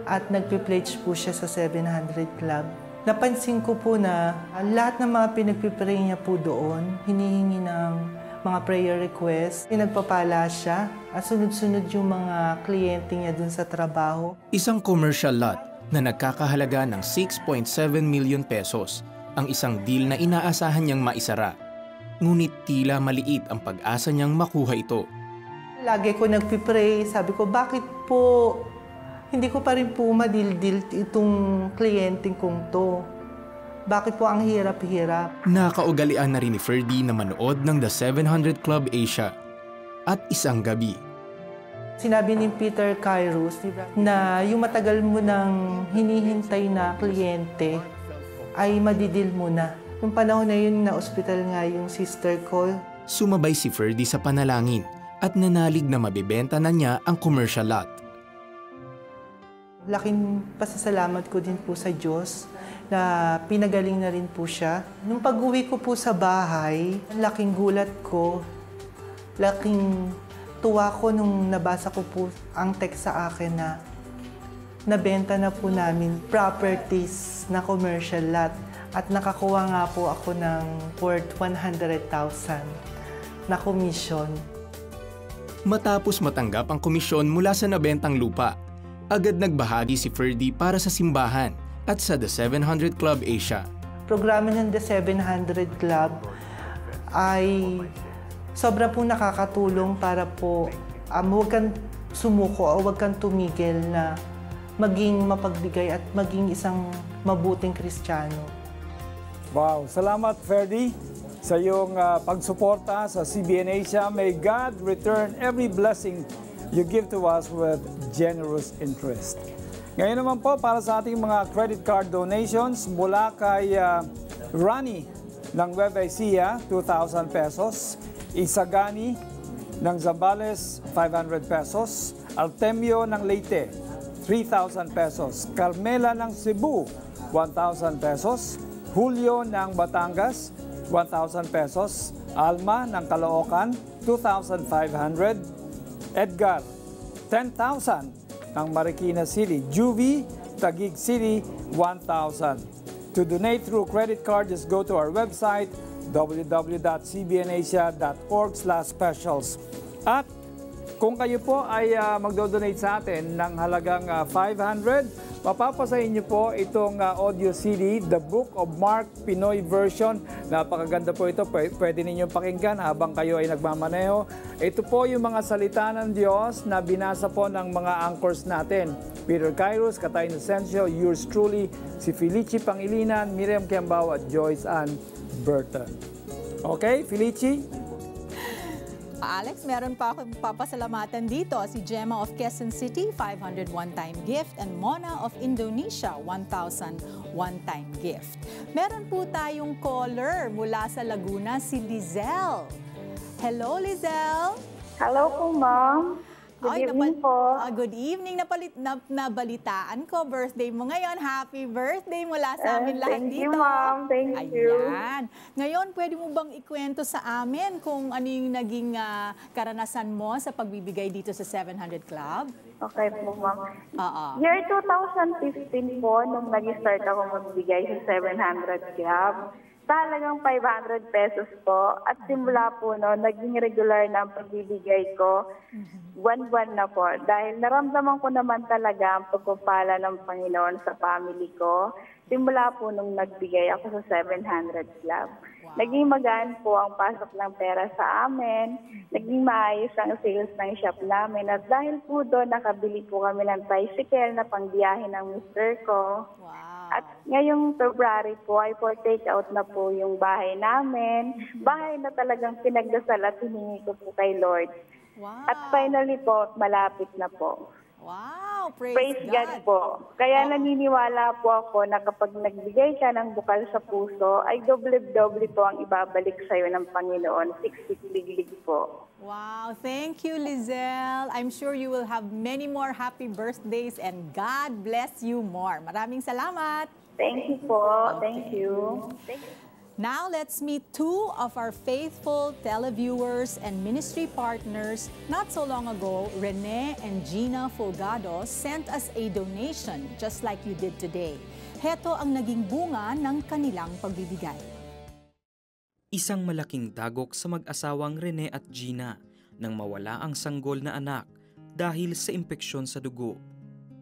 at nagpe-pledge po siya sa 700 Club. Napansin ko po na lahat ng mga pinagpipray niya po doon, hinihingi ng mga prayer requests, pinagpapala siya at sunod-sunod yung mga kliyente niya dun sa trabaho. Isang commercial lot na nagkakahalaga ng 6.7 million pesos ang isang deal na inaasahan niyang maisara. Ngunit tila maliit ang pag-asa niyang makuha ito. Lagi ko nagpipray, sabi ko, bakit po hindi ko pa rin po madildil itong kliyente kong to? Bakit po ang hirap-hirap? Nakaugalian na rin ni Ferdy na manood ng The 700 Club Asia at isang gabi. Sinabi ni Peter Kairos na yung matagal mo nang hinihintay na kliyente ay madidil mo na. Yung panahon na yun, na-ospital nga yung sister ko. Sumabay si Ferdy sa panalangin at nanalig na mabibenta na niya ang commercial lot. Laking pasasalamat ko din po sa Diyos na pinagaling na rin po siya. Nung pag-uwi ko po sa bahay, laking gulat ko, laking tuwa ko nung nabasa ko po ang text sa akin na nabenta na po namin properties na commercial lot. At nakakuha nga po ako ng worth 100,000 na komisyon. Matapos matanggap ang komisyon mula sa nabentang lupa, agad nagbahagi si Ferdy para sa simbahan at sa The 700 Club Asia. Programa ng The 700 Club ay sobra po nakakatulong para po huwag kang sumuko o huwag kang tumigil na maging mapagbigay at maging isang mabuting Kristiyano. Wow, salamat Ferdy sa iyong pagsuporta sa CBN Asia. May God return every blessing you give to us with generous interest. Ngayon naman po para sa ating mga credit card donations mula kay Rani ng Nueva Ecija, 2,000 pesos. Isagani ng Zambales, 500 pesos. Artemio ng Leyte, 3,000 pesos. Carmela ng Cebu, 1,000 pesos. Julio ng Batangas, 1,000 pesos. Alma ng Caloocan, 2,500. Edgar, 10,000 ng Marikina City. Juvie, Taguig City, 1,000. To donate through credit card, just go to our website, www.cbnasia.org/specials. At kung kayo po ay magdo-donate sa atin ng halagang 500, mapapasahin niyo po itong audio CD, The Book of Mark Pinoy version. Napakaganda po ito. Pwede ninyong pakinggan habang kayo ay nagmamaneho. Ito po yung mga salita ng Diyos na binasa po ng mga anchors natin. Peter Kairos, Katay Inocencio, yours truly, si Felici Pangilinan, Miriam Kiambao at Joyce Ann Burton. Okay, Felici? Alex, meron pa akong papasalamatan dito. Si Gemma of Quezon City, 500 one-time gift. And Mona of Indonesia, 1,000 one-time gift. Meron po tayong caller mula sa Laguna, si Lizelle. Hello, Lizelle. Hello po, ma'am. Good evening po. Good evening. Nabalitaan ko, birthday mo ngayon. Happy birthday mula sa amin lahat dito. Thank you, ma'am. Thank you. Ayan. Ngayon, pwede mo bang ikwento sa amin kung ano yung naging karanasan mo sa pagbibigay dito sa 700 Club? Okay po, ma'am. Year 2015 po, nung nag-start ako magbigay sa 700 Club, talagang 500 pesos po. At simula po, naging regular na ang pagbibigay ko. Buwan-buwan na po. Dahil naramdaman ko naman talaga ang pagpapala ng Panginoon sa family ko. Simula po nung nagbigay ako sa 700 Club. Naging magaan po ang pasok ng pera sa amin. Naging maayos ang sales ng shop namin. At dahil po doon, nakabili po kami ng tricycle na pangbiyahe ng mister ko. At ngayong February po ay for take out na po yung bahay namin. Bahay na talagang pinagdasal at hiningi ko po kay Lord Wow. At finally po, malapit na po. Wow, Praise God po. Kaya naniniwala po ako na kapag nagbigay ka ng bukal sa puso, ay doble-doble po ang ibabalik sa'yo ng Panginoon. Siksik-liglig po. Wow, thank you, Lizelle. I'm sure you will have many more happy birthdays and God bless you more. Maraming salamat. Thank you po. Thank you. Now, let's meet two of our faithful televiewers and ministry partners. Not so long ago, Rene and Gina Folgado sent us a donation just like you did today. Heto ang naging bunga ng kanilang pagbibigay. Isang malaking dagok sa mag-asawang Rene at Gina nang mawala ang sanggol na anak dahil sa impeksyon sa dugo.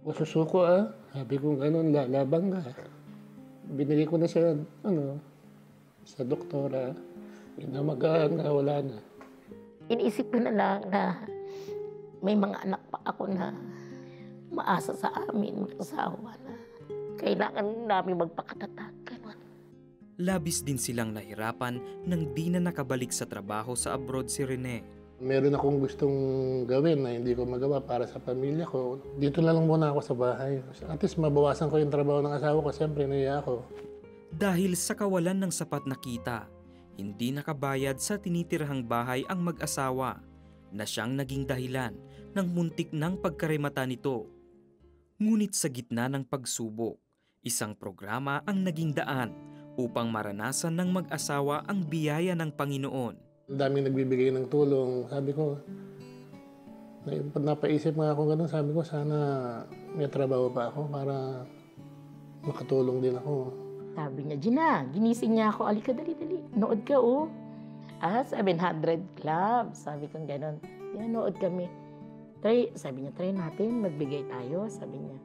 Masusuko sabi ko gano'n, labang ka. Binili ko na siya, sa doktora, inamagaan na wala na. Iniisip ko na lang na may mga anak pa ako na maasa sa amin, mag-asawa na. Kailangan namin magpakatatag. Labis din silang nahirapan nang di na nakabalik sa trabaho sa abroad si Rene. Meron akong gustong gawin na hindi ko magawa para sa pamilya ko. Dito na lang muna ako sa bahay. At least mabawasan ko yung trabaho ng asawa ko, siyempre naiya ako. Dahil sa kawalan ng sapat na kita, hindi nakabayad sa tinitirhang bahay ang mag-asawa na siyang naging dahilan ng muntik ng pagkarimata nito. Ngunit sa gitna ng pagsubok, isang programa ang naging daan upang maranasan ng mag-asawa ang biyaya ng Panginoon. Ang daming nagbibigay ng tulong. Sabi ko, napaisip nga ako ganun, sabi ko sana may trabaho pa ako para makatulong din ako. Sabi niya, Gina, ginising niya ako. Alika, dali-dali. Nood ka, 700 Club. Sabi ko gano'n. Yan, nood kami. Sabi niya, try natin, magbigay tayo. Sabi niya.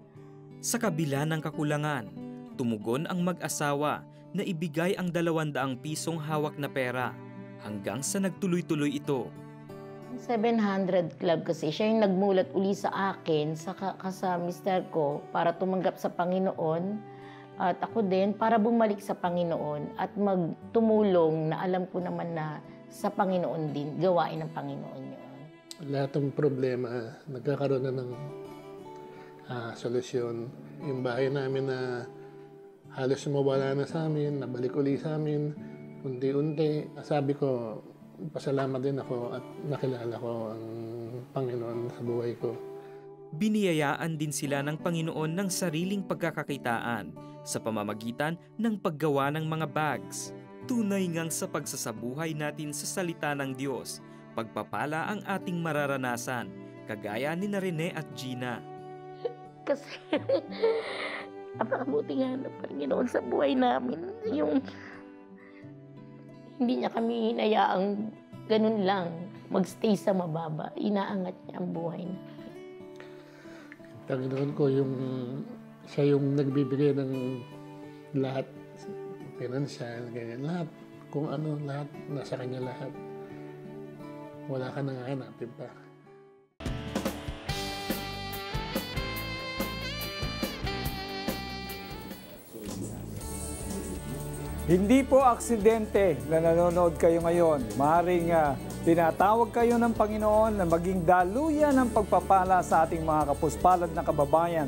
Sa kabila ng kakulangan, tumugon ang mag-asawa na ibigay ang 200 pisong hawak na pera hanggang sa nagtuloy-tuloy ito. 700 Club kasi siya yung nagmulat uli sa akin, sa mister ko, para tumanggap sa Panginoon. At ako din para bumalik sa Panginoon at magtumulong na alam ko naman na sa Panginoon din, gawain ng Panginoon yun. Lahat ng problema, nagkakaroon na ng solusyon. Yung bahay namin na halos mawala na sa amin, nabalik uli sa amin, unti-unti. Sabi ko, pasalamat din ako at nakilala ko ang Panginoon sa buhay ko. Biniyayaan din sila ng Panginoon ng sariling pagkakakitaan sa pamamagitan ng paggawa ng mga bags. Tunay ngang sa pagsasabuhay natin sa salita ng Diyos, pagpapala ang ating mararanasan, kagaya ni Rene at Gina. Kasi napakabuti nga ng Panginoon sa buhay namin. Yung hindi niya kami hinayaang ganun lang, magstay sa mababa. Inaangat niya ang buhay namin. Panginoon ko, siya yung nagbibigay ng lahat, financial, ganyan, lahat, kung ano, lahat, nasa kanya lahat. Wala ka nang hanapin pa. Hindi po aksidente na nanonood kayo ngayon. Maaaring tinatawag kayo ng Panginoon na maging daluyan ng pagpapala sa ating mga kapuspalad na kababayan.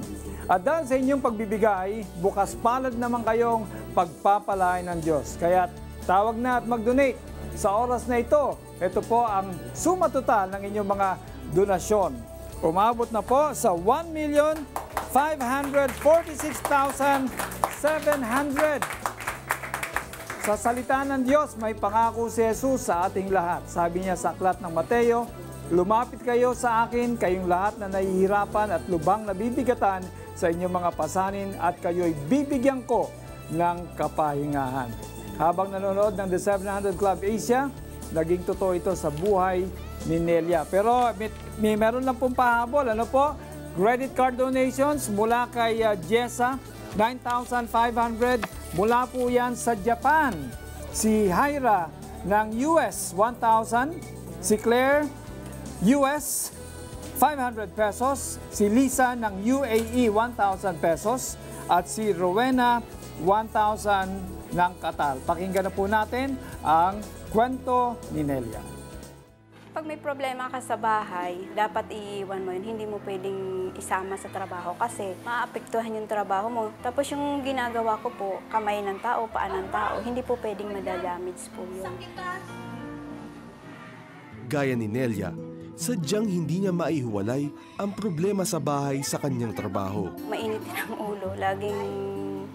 At dahil sa inyong pagbibigay, bukas palad naman kayong pagpapalain ng Diyos. Kaya tawag na at mag-donate sa oras na ito. Ito po ang suma total ng inyong mga donasyon. Umabot na po sa 1,546,700. Sa salita ng Diyos, may pangako si Jesus sa ating lahat. Sabi niya sa aklat ng Mateo, lumapit kayo sa akin, kayong lahat na nahihirapan at lubhang nabibigatan sa inyong mga pasanin at kayo'y bibigyan ko ng kapahingahan. Habang nanonood ng The 700 Club Asia, naging totoo ito sa buhay ni Nelia. Pero meron lang pong pahabol. Ano po? Credit card donations mula kay Jessa, 9,500. Mula po yan sa Japan. Si Hyra ng US, 1,000. Si Claire, US, 500 pesos. Si Lisa ng UAE, 1,000 pesos. At si Rowena, 1,000 ng Qatar. Pakinggan na po natin ang kwento ni Nelia. Pag may problema ka sa bahay, dapat iiwan mo yun. Hindi mo pwedeng isama sa trabaho kasi maapektuhan yung trabaho mo. Tapos yung ginagawa ko po, kamay ng tao, paa ng tao, hindi po pwedeng madadamage po yun. Gaya ni Nelia, sadyang hindi niya maihiwalay ang problema sa bahay sa kanyang trabaho. Mainit ang ulo, laging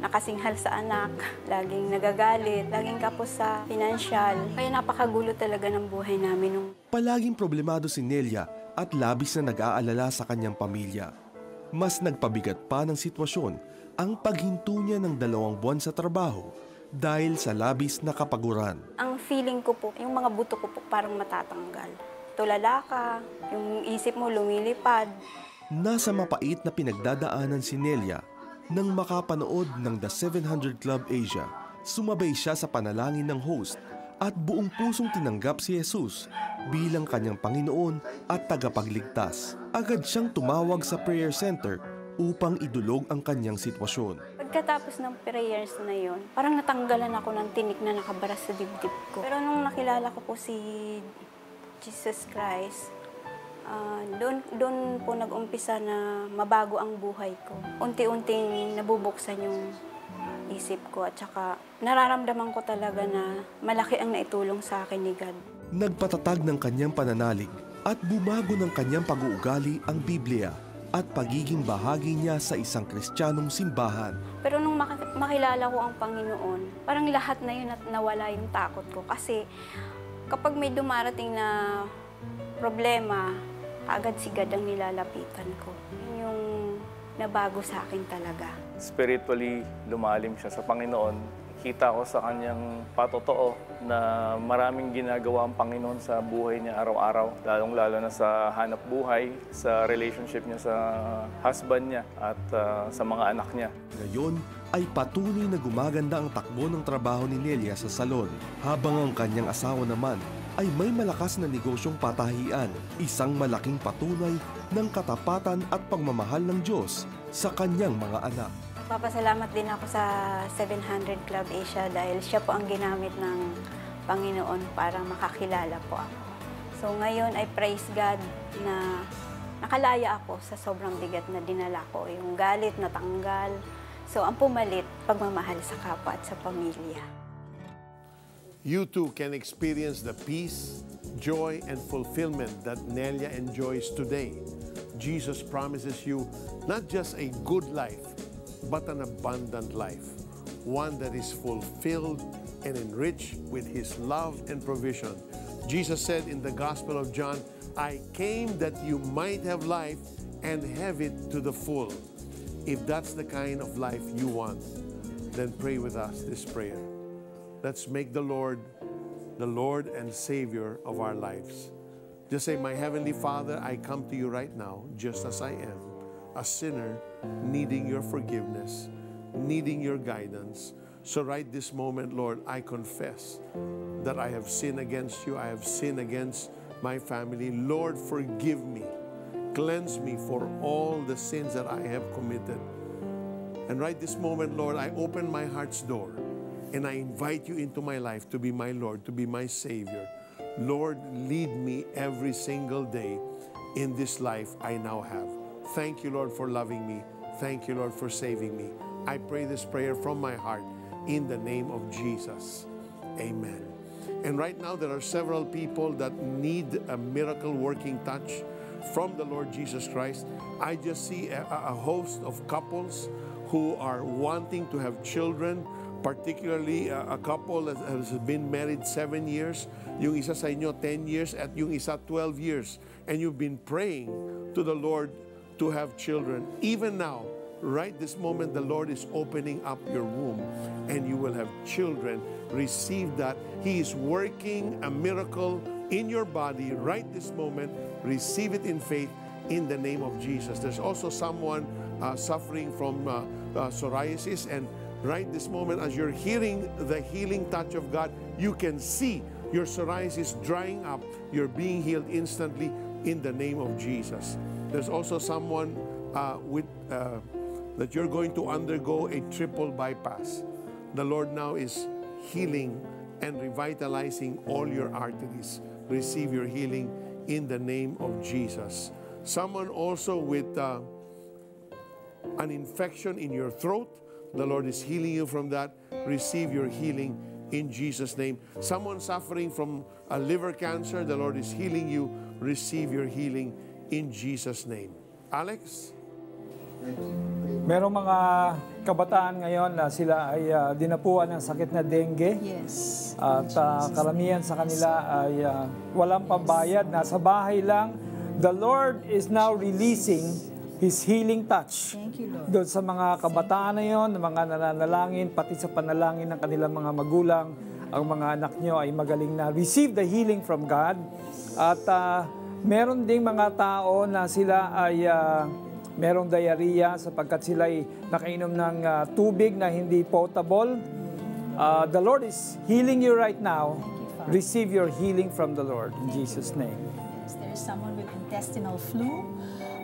nakasinghal sa anak, laging nagagalit, laging kapos sa pinansyal. Kaya napakagulo talaga ng buhay namin. Palaging problemado si Nelia at labis na nag-aalala sa kanyang pamilya. Mas nagpabigat pa ng sitwasyon ang paghinto niya ng 2 buwan sa trabaho dahil sa labis na kapaguran. Ang feeling ko po, yung mga buto ko po parang matatanggal. Tulala ka, yung isip mo lumilipad. Nasa mapait na pinagdadaanan si Nelia nang makapanood ng The 700 Club Asia. Sumabay siya sa panalangin ng host at buong pusong tinanggap si Jesus bilang kanyang Panginoon at tagapagligtas. Agad siyang tumawag sa prayer center upang idulog ang kanyang sitwasyon. Pagkatapos ng prayers na yon, parang natanggalan ako ng tinik na nakabara sa dibdib ko. Pero nung nakilala ko po si Jesus Christ, doon po nag-umpisa na mabago ang buhay ko. Unti-unting nabubuksan yung isip ko at saka nararamdaman ko talaga na malaki ang naitulong sa akin ni God. Nagpatatag ng kanyang pananalig at bumago ng kanyang pag-uugali ang Biblia at pagiging bahagi niya sa isang Kristiyanong simbahan. Pero nung makilala ko ang Panginoon, parang lahat na yun at nawala yung takot ko. Kasi kapag may dumarating na problema, agad si God ang nilalapitan ko. Yun yung nabago sa akin talaga. Spiritually, lumalim siya sa Panginoon. Kita ko sa kanyang patotoo na maraming ginagawa ang Panginoon sa buhay niya araw-araw. Lalong-lalo na sa hanap buhay, sa relationship niya sa husband niya at sa mga anak niya. Ngayon ay patuloy na gumaganda ang takbo ng trabaho ni Nelia sa salon, habang ang kanyang asawa naman ay may malakas na negosyong patahian, isang malaking patunay ng katapatan at pagmamahal ng Diyos sa kanyang mga anak. Papasalamat din ako sa 700 Club Asia dahil siya po ang ginamit ng Panginoon para makakilala po ako. So ngayon ay praise God na nakalaya ako sa sobrang bigat na dinala ko. Yung galit natanggal. So ang pumalit, pagmamahal sa kapwa at sa pamilya. You too can experience the peace, joy, and fulfillment that Nelia enjoys today. Jesus promises you not just a good life, but an abundant life, one that is fulfilled and enriched with His love and provision. Jesus said in the Gospel of John, I came that you might have life and have it to the full. If that's the kind of life you want, then pray with us this prayer. Let's make the Lord and Savior of our lives. Just say, my Heavenly Father, I come to you right now, just as I am, a sinner needing your forgiveness, needing your guidance. So right this moment, Lord, I confess that I have sinned against you. I have sinned against my family. Lord, forgive me. Cleanse me for all the sins that I have committed. And right this moment, Lord, I open my heart's door and I invite you into my life to be my Lord, to be my Savior. Lord, lead me every single day in this life I now have. Thank you, Lord, for loving me. Thank you, Lord, for saving me. I pray this prayer from my heart in the name of Jesus. Amen. And right now, there are several people that need a miracle-working touch from the Lord Jesus Christ. I just see a host of couples who are wanting to have children, particularly a couple that has been married 7 years, yung isa sa inyo 10 years, at yung isa 12 years. And you've been praying to the Lord to have children. Even now, right this moment, the Lord is opening up your womb and you will have children. Receive that. He is working a miracle in your body right this moment. Receive it in faith in the name of Jesus. There's also someone suffering from psoriasis, and right this moment, as you're hearing the healing touch of God, you can see your psoriasis drying up. You're being healed instantly in the name of Jesus. There's also someone that you're going to undergo a triple bypass. The Lord now is healing and revitalizing all your arteries. Receive your healing in the name of Jesus. Someone also with an infection in your throat, the Lord is healing you from that. Receive your healing in Jesus' name. Someone suffering from a liver cancer, the Lord is healing you. Receive your healing in Jesus' name. Alex? Merong mga kabataan ngayon na sila ay dinapuan ng sakit na dengue. Yes. At karamihan sa kanila ay walang pambayad, nasa bahay lang. The Lord is now releasing His healing touch. Thank you, Lord. Doon sa mga kabataan na yon, mga nananalangin, pati sa panalangin ng kanilang mga magulang, ang mga anak nyo ay magaling na receive the healing from God. At meron ding mga tao na sila ay merong diarrhea sapagkat sila ay nakainom ng tubig na hindi potable. The Lord is healing you right now. Receive your healing from the Lord in Jesus' name. Yes, there is someone with intestinal flu.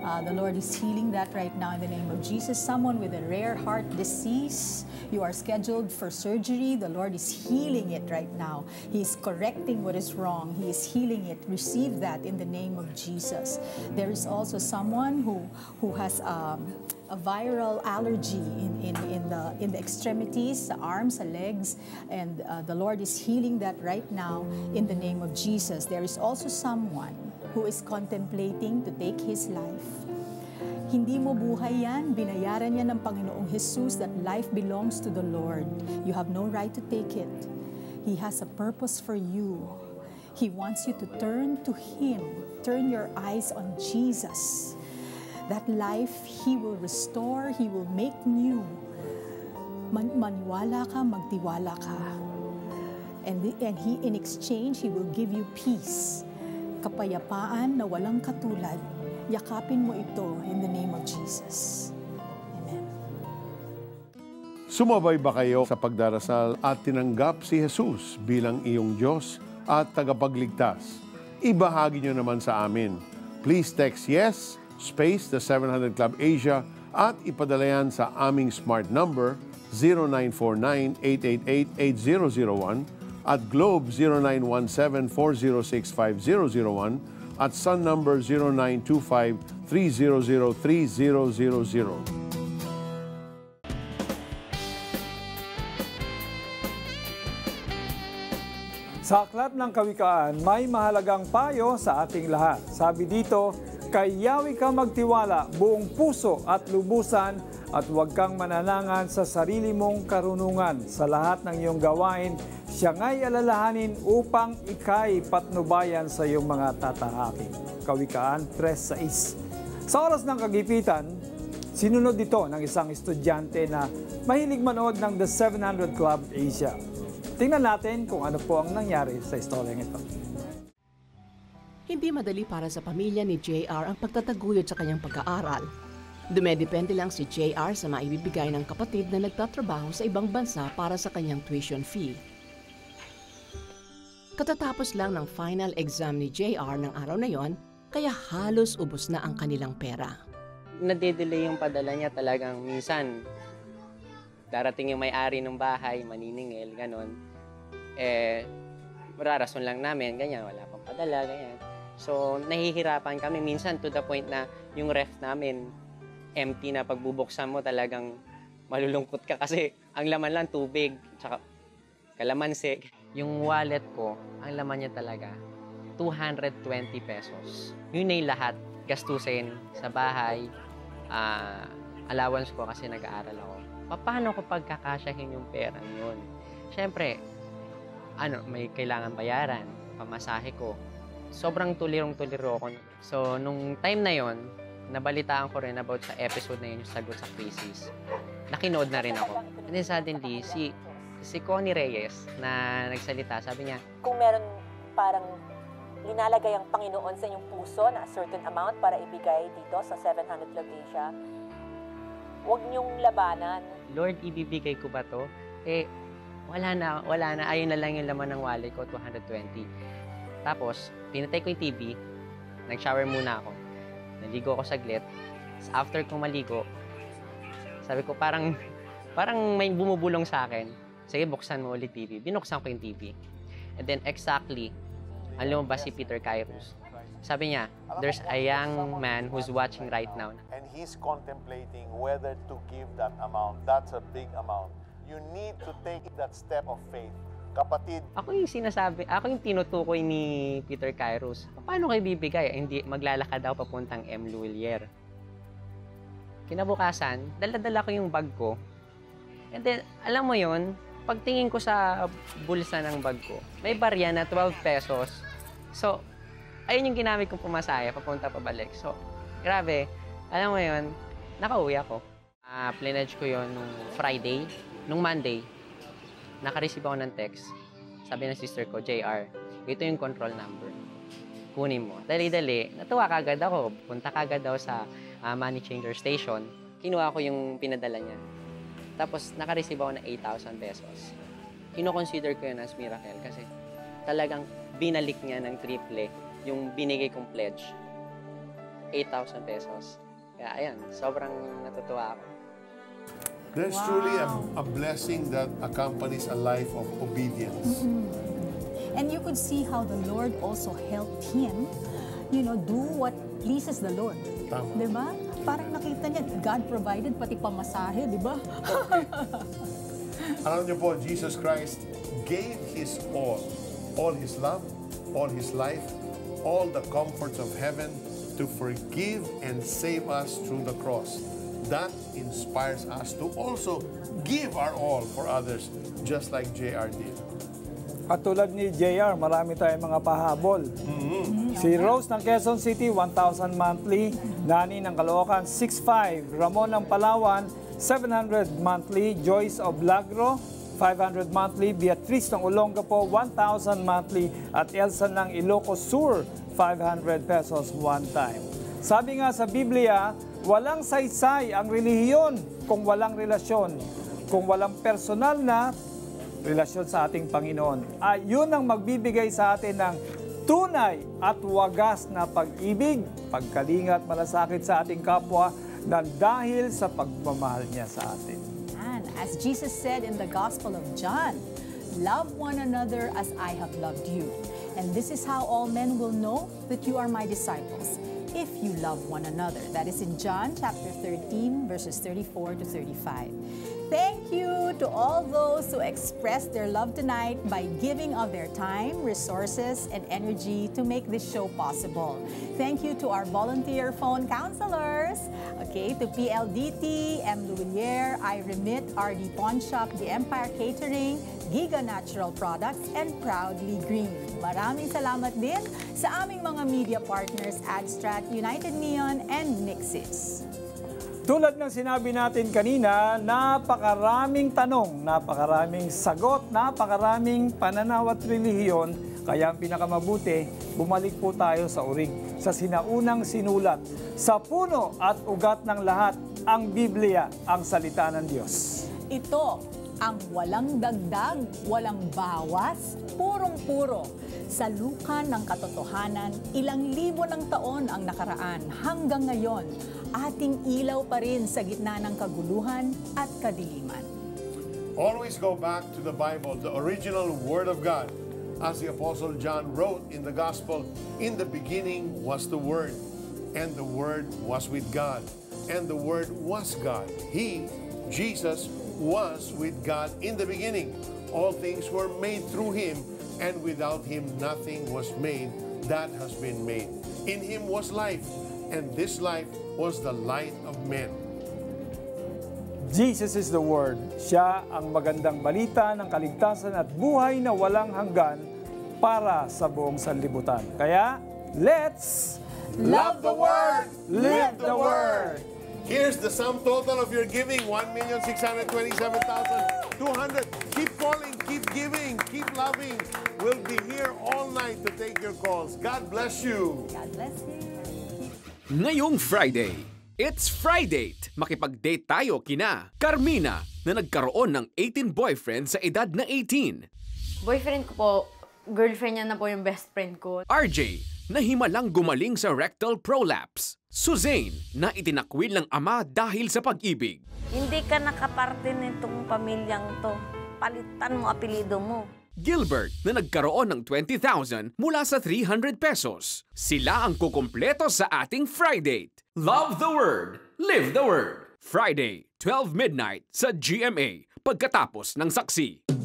The Lord is healing that right now in the name of Jesus. Someone with a rare heart disease, you are scheduled for surgery. The Lord is healing it right now. He is correcting what is wrong. He is healing it. Receive that in the name of Jesus. There is also someone who has a viral allergy in the extremities, the arms, the legs, and the Lord is healing that right now in the name of Jesus. There is also someone who is contemplating to take his life. Hindi mo buhay yan, binayaran niya ng Panginoong Jesus that life belongs to the Lord. You have no right to take it. He has a purpose for you. He wants you to turn to Him. Turn your eyes on Jesus. That life, He will restore, He will make new. Maniwala ka, magtiwala ka. And He, in exchange, He will give you peace. Kapayapaan na walang katulad, yakapin mo ito in the name of Jesus. Amen. Sumabay ba kayo sa pagdarasal at tinanggap si Jesus bilang iyong Diyos at tagapagligtas? Ibahagi nyo naman sa amin. Please text yes, space the 700 Club Asia at ipadala yan sa aming smart number 0949-888-8001 at Globe 0917-406-5001 at Sun number 0925-300-3000. Sa Aklat ng Kawikaan, may mahalagang payo sa ating lahat. Sabi dito, kay Yahweh ka magtiwala buong puso at lubusan at huwag kang mananangan sa sarili mong karunungan. Sa lahat ng iyong gawain, siya nga'y alalahanin upang ika'y patnubayan sa iyong mga tatahakin. Kawikaan 3:6. Sa oras ng kagipitan, sinunod ito ng isang estudyante na mahilig manood ng The 700 Club Asia. Tingnan natin kung ano po ang nangyari sa istoryang ito. Hindi madali para sa pamilya ni JR ang pagtataguyod sa kanyang pag-aaral. Dumedepende lang si JR sa maibibigay ng kapatid na nagtatrabaho sa ibang bansa para sa kanyang tuition fee. Katatapos lang ng final exam ni JR ng araw na yon, kaya halos ubos na ang kanilang pera. Nade-delay yung padala niya talagang minsan. Darating yung may-ari ng bahay, maniningil, ganon. Mararason lang namin, ganyan, wala pang padala, ganyan. So, nahihirapan kami minsan to the point na yung ref namin empty na pagbubuksan mo talagang malulungkot ka kasi ang laman lang tubig, tsaka kalamansi. Yung wallet ko, ang laman niya talaga, 220 pesos. Yun na yung lahat, gastusin sa bahay, allowance ko kasi nag-aaral ako. Paano ko pagkakasyahin yung pera yun? Siyempre, may kailangan bayaran, pamasahe ko. Sobrang tulirong-tuliro ako. So, nung time na yon, nabalitaan ko rin about sa episode na yun, yung Sagot sa Crisis. Nakinood na rin ako. And then suddenly, si Connie Reyes na nagsalita, sabi niya, kung meron parang linalagay ang Panginoon sa inyong puso na a certain amount para ibigay dito sa 700 Club Asia, huwag niyong labanan. Lord, ibibigay ko ba to? Wala na. Ayun na lang yung laman ng wallet ko, 220. Tapos, pinatay ko yung TV, nag-shower muna ako. Naligo ako saglit. After kong maligo, sabi ko, parang may bumubulong sa akin. Sige, buksan mo ulit TV. Binuksan ko yung TV. And then exactly, ang lumabas si Peter Kairos. Sabi niya, there's a young man who's watching right now. And he's contemplating whether to give that amount. That's a big amount. You need to take that step of faith. Kapatid. Ako yung tinutukoy ni Peter Kairos. Paano kayo bibigay? Hindi, maglalakad ako papuntang M. Lulier. Kinabukasan, dala-dala ko yung bag ko. And then, alam mo yun, pagtingin ko sa bulsa ng bag ko, may barya na 12 pesos. So, ayun yung ginamit kong pumasaya, papunta pabalik. So, grabe. Alam mo yun, nakauwi ako. Plinedge ko yun nung Friday. Nung Monday, naka-receive ako ng text. Sabi ng sister ko, JR, ito yung control number. Kunin mo. Dali-dali, natuwa kagad ako. Punta kagad daw sa money changer station. Kinuha ko yung pinadala niya. Tapos, naka-receive ako ng 8,000 pesos. Kino-consider ko yun as miracle kasi talagang binalik niya ng triple yung binigay kong pledge. 8,000 pesos. Kaya, ayan, sobrang natutuwa ako. There's truly a blessing that accompanies a life of obedience. And you could see how the Lord also helped him, do what pleases the Lord. Tama. Diba? Parang nakita niya, God provided pati pamasahe, diba? Alam niyo po, Jesus Christ gave His all His love, all His life, all the comforts of heaven to forgive and save us through the cross. That inspires us to also give our all for others, just like JR did. Katulad ni JR, marami tayong mga pahabol. Si Rose ng Quezon City, 1,000 monthly. Nani ng Caloocan, 6,500. Ramon ng Palawan, 700 monthly. Joyce of Lagro, 500 monthly. Beatrice ng Olongapo, 1,000 monthly. At Elsa ng Ilocos Sur, 500 pesos one time. Sabi nga sa Biblia, walang saysay ang relihiyon kung walang relasyon. Kung walang personal na relasyon sa ating Panginoon. Yun ang magbibigay sa atin ng tunay at wagas na pag-ibig, pagkalinga at malasakit sa ating kapwa na dahil sa pagmamahal niya sa atin. And as Jesus said in the Gospel of John, love one another as I have loved you. And this is how all men will know that you are my disciples, if you love one another. That is in John chapter 13, verses 34 to 35. Thank you to all those who expressed their love tonight by giving of their time, resources, and energy to make this show possible. Thank you to our volunteer phone counselors, to PLDT, M. Lulier, I Remit, RD Pawn Shop, The Empire Catering, Giga Natural Products, and Proudly Green. Maraming salamat din sa aming mga media partners, Adstrat, United Neon, and Nixis. Tulad ng sinabi natin kanina, napakaraming tanong, napakaraming sagot, napakaraming pananaw at relihiyon. Kaya ang pinakamabuti, bumalik po tayo sa urig, sa sinaunang sinulat, sa puno at ugat ng lahat, ang Biblia, ang salita ng Diyos. Ito ang walang dagdag, walang bawas, purong-puro. Sa lukan ng katotohanan, ilang libo ng taon ang nakaraan hanggang ngayon, ating ilaw pa rin sa gitna ng kaguluhan at kadiliman. Always go back to the Bible, the original Word of God. As the Apostle John wrote in the Gospel, in the beginning was the Word, and the Word was with God, and the Word was God. He, Jesus, was with God in the beginning. All things were made through Him, and without Him nothing was made that has been made. In Him was life, and this life was the light of men. Jesus is the Word. Siya ang magandang balita ng kaligtasan at buhay na walang hanggan para sa buong sanlibutan. Kaya, let's love the Word, live the Word. Here's the sum total of your giving, 1,627,200. Keep calling, keep giving, keep loving. We'll be here all night to take your calls. God bless you. God bless you. Ngayong Friday, it's Friday! Makipag-date tayo kina Carmina na nagkaroon ng 18 boyfriend sa edad na 18. Boyfriend ko po, girlfriend niya na po yung best friend ko. RJ na himalang gumaling sa rectal prolapse. Suzanne na itinakwil ng ama dahil sa pag-ibig. Hindi ka nakaparte nitong pamilyang to. Palitan mo apelido mo. Gilbert na nagkaroon ng 20,000 mula sa 300 pesos. Sila ang kukumpleto sa ating Friday. Love the Word, live the Word. Friday, 12 midnight sa GMA pagkatapos ng saksi.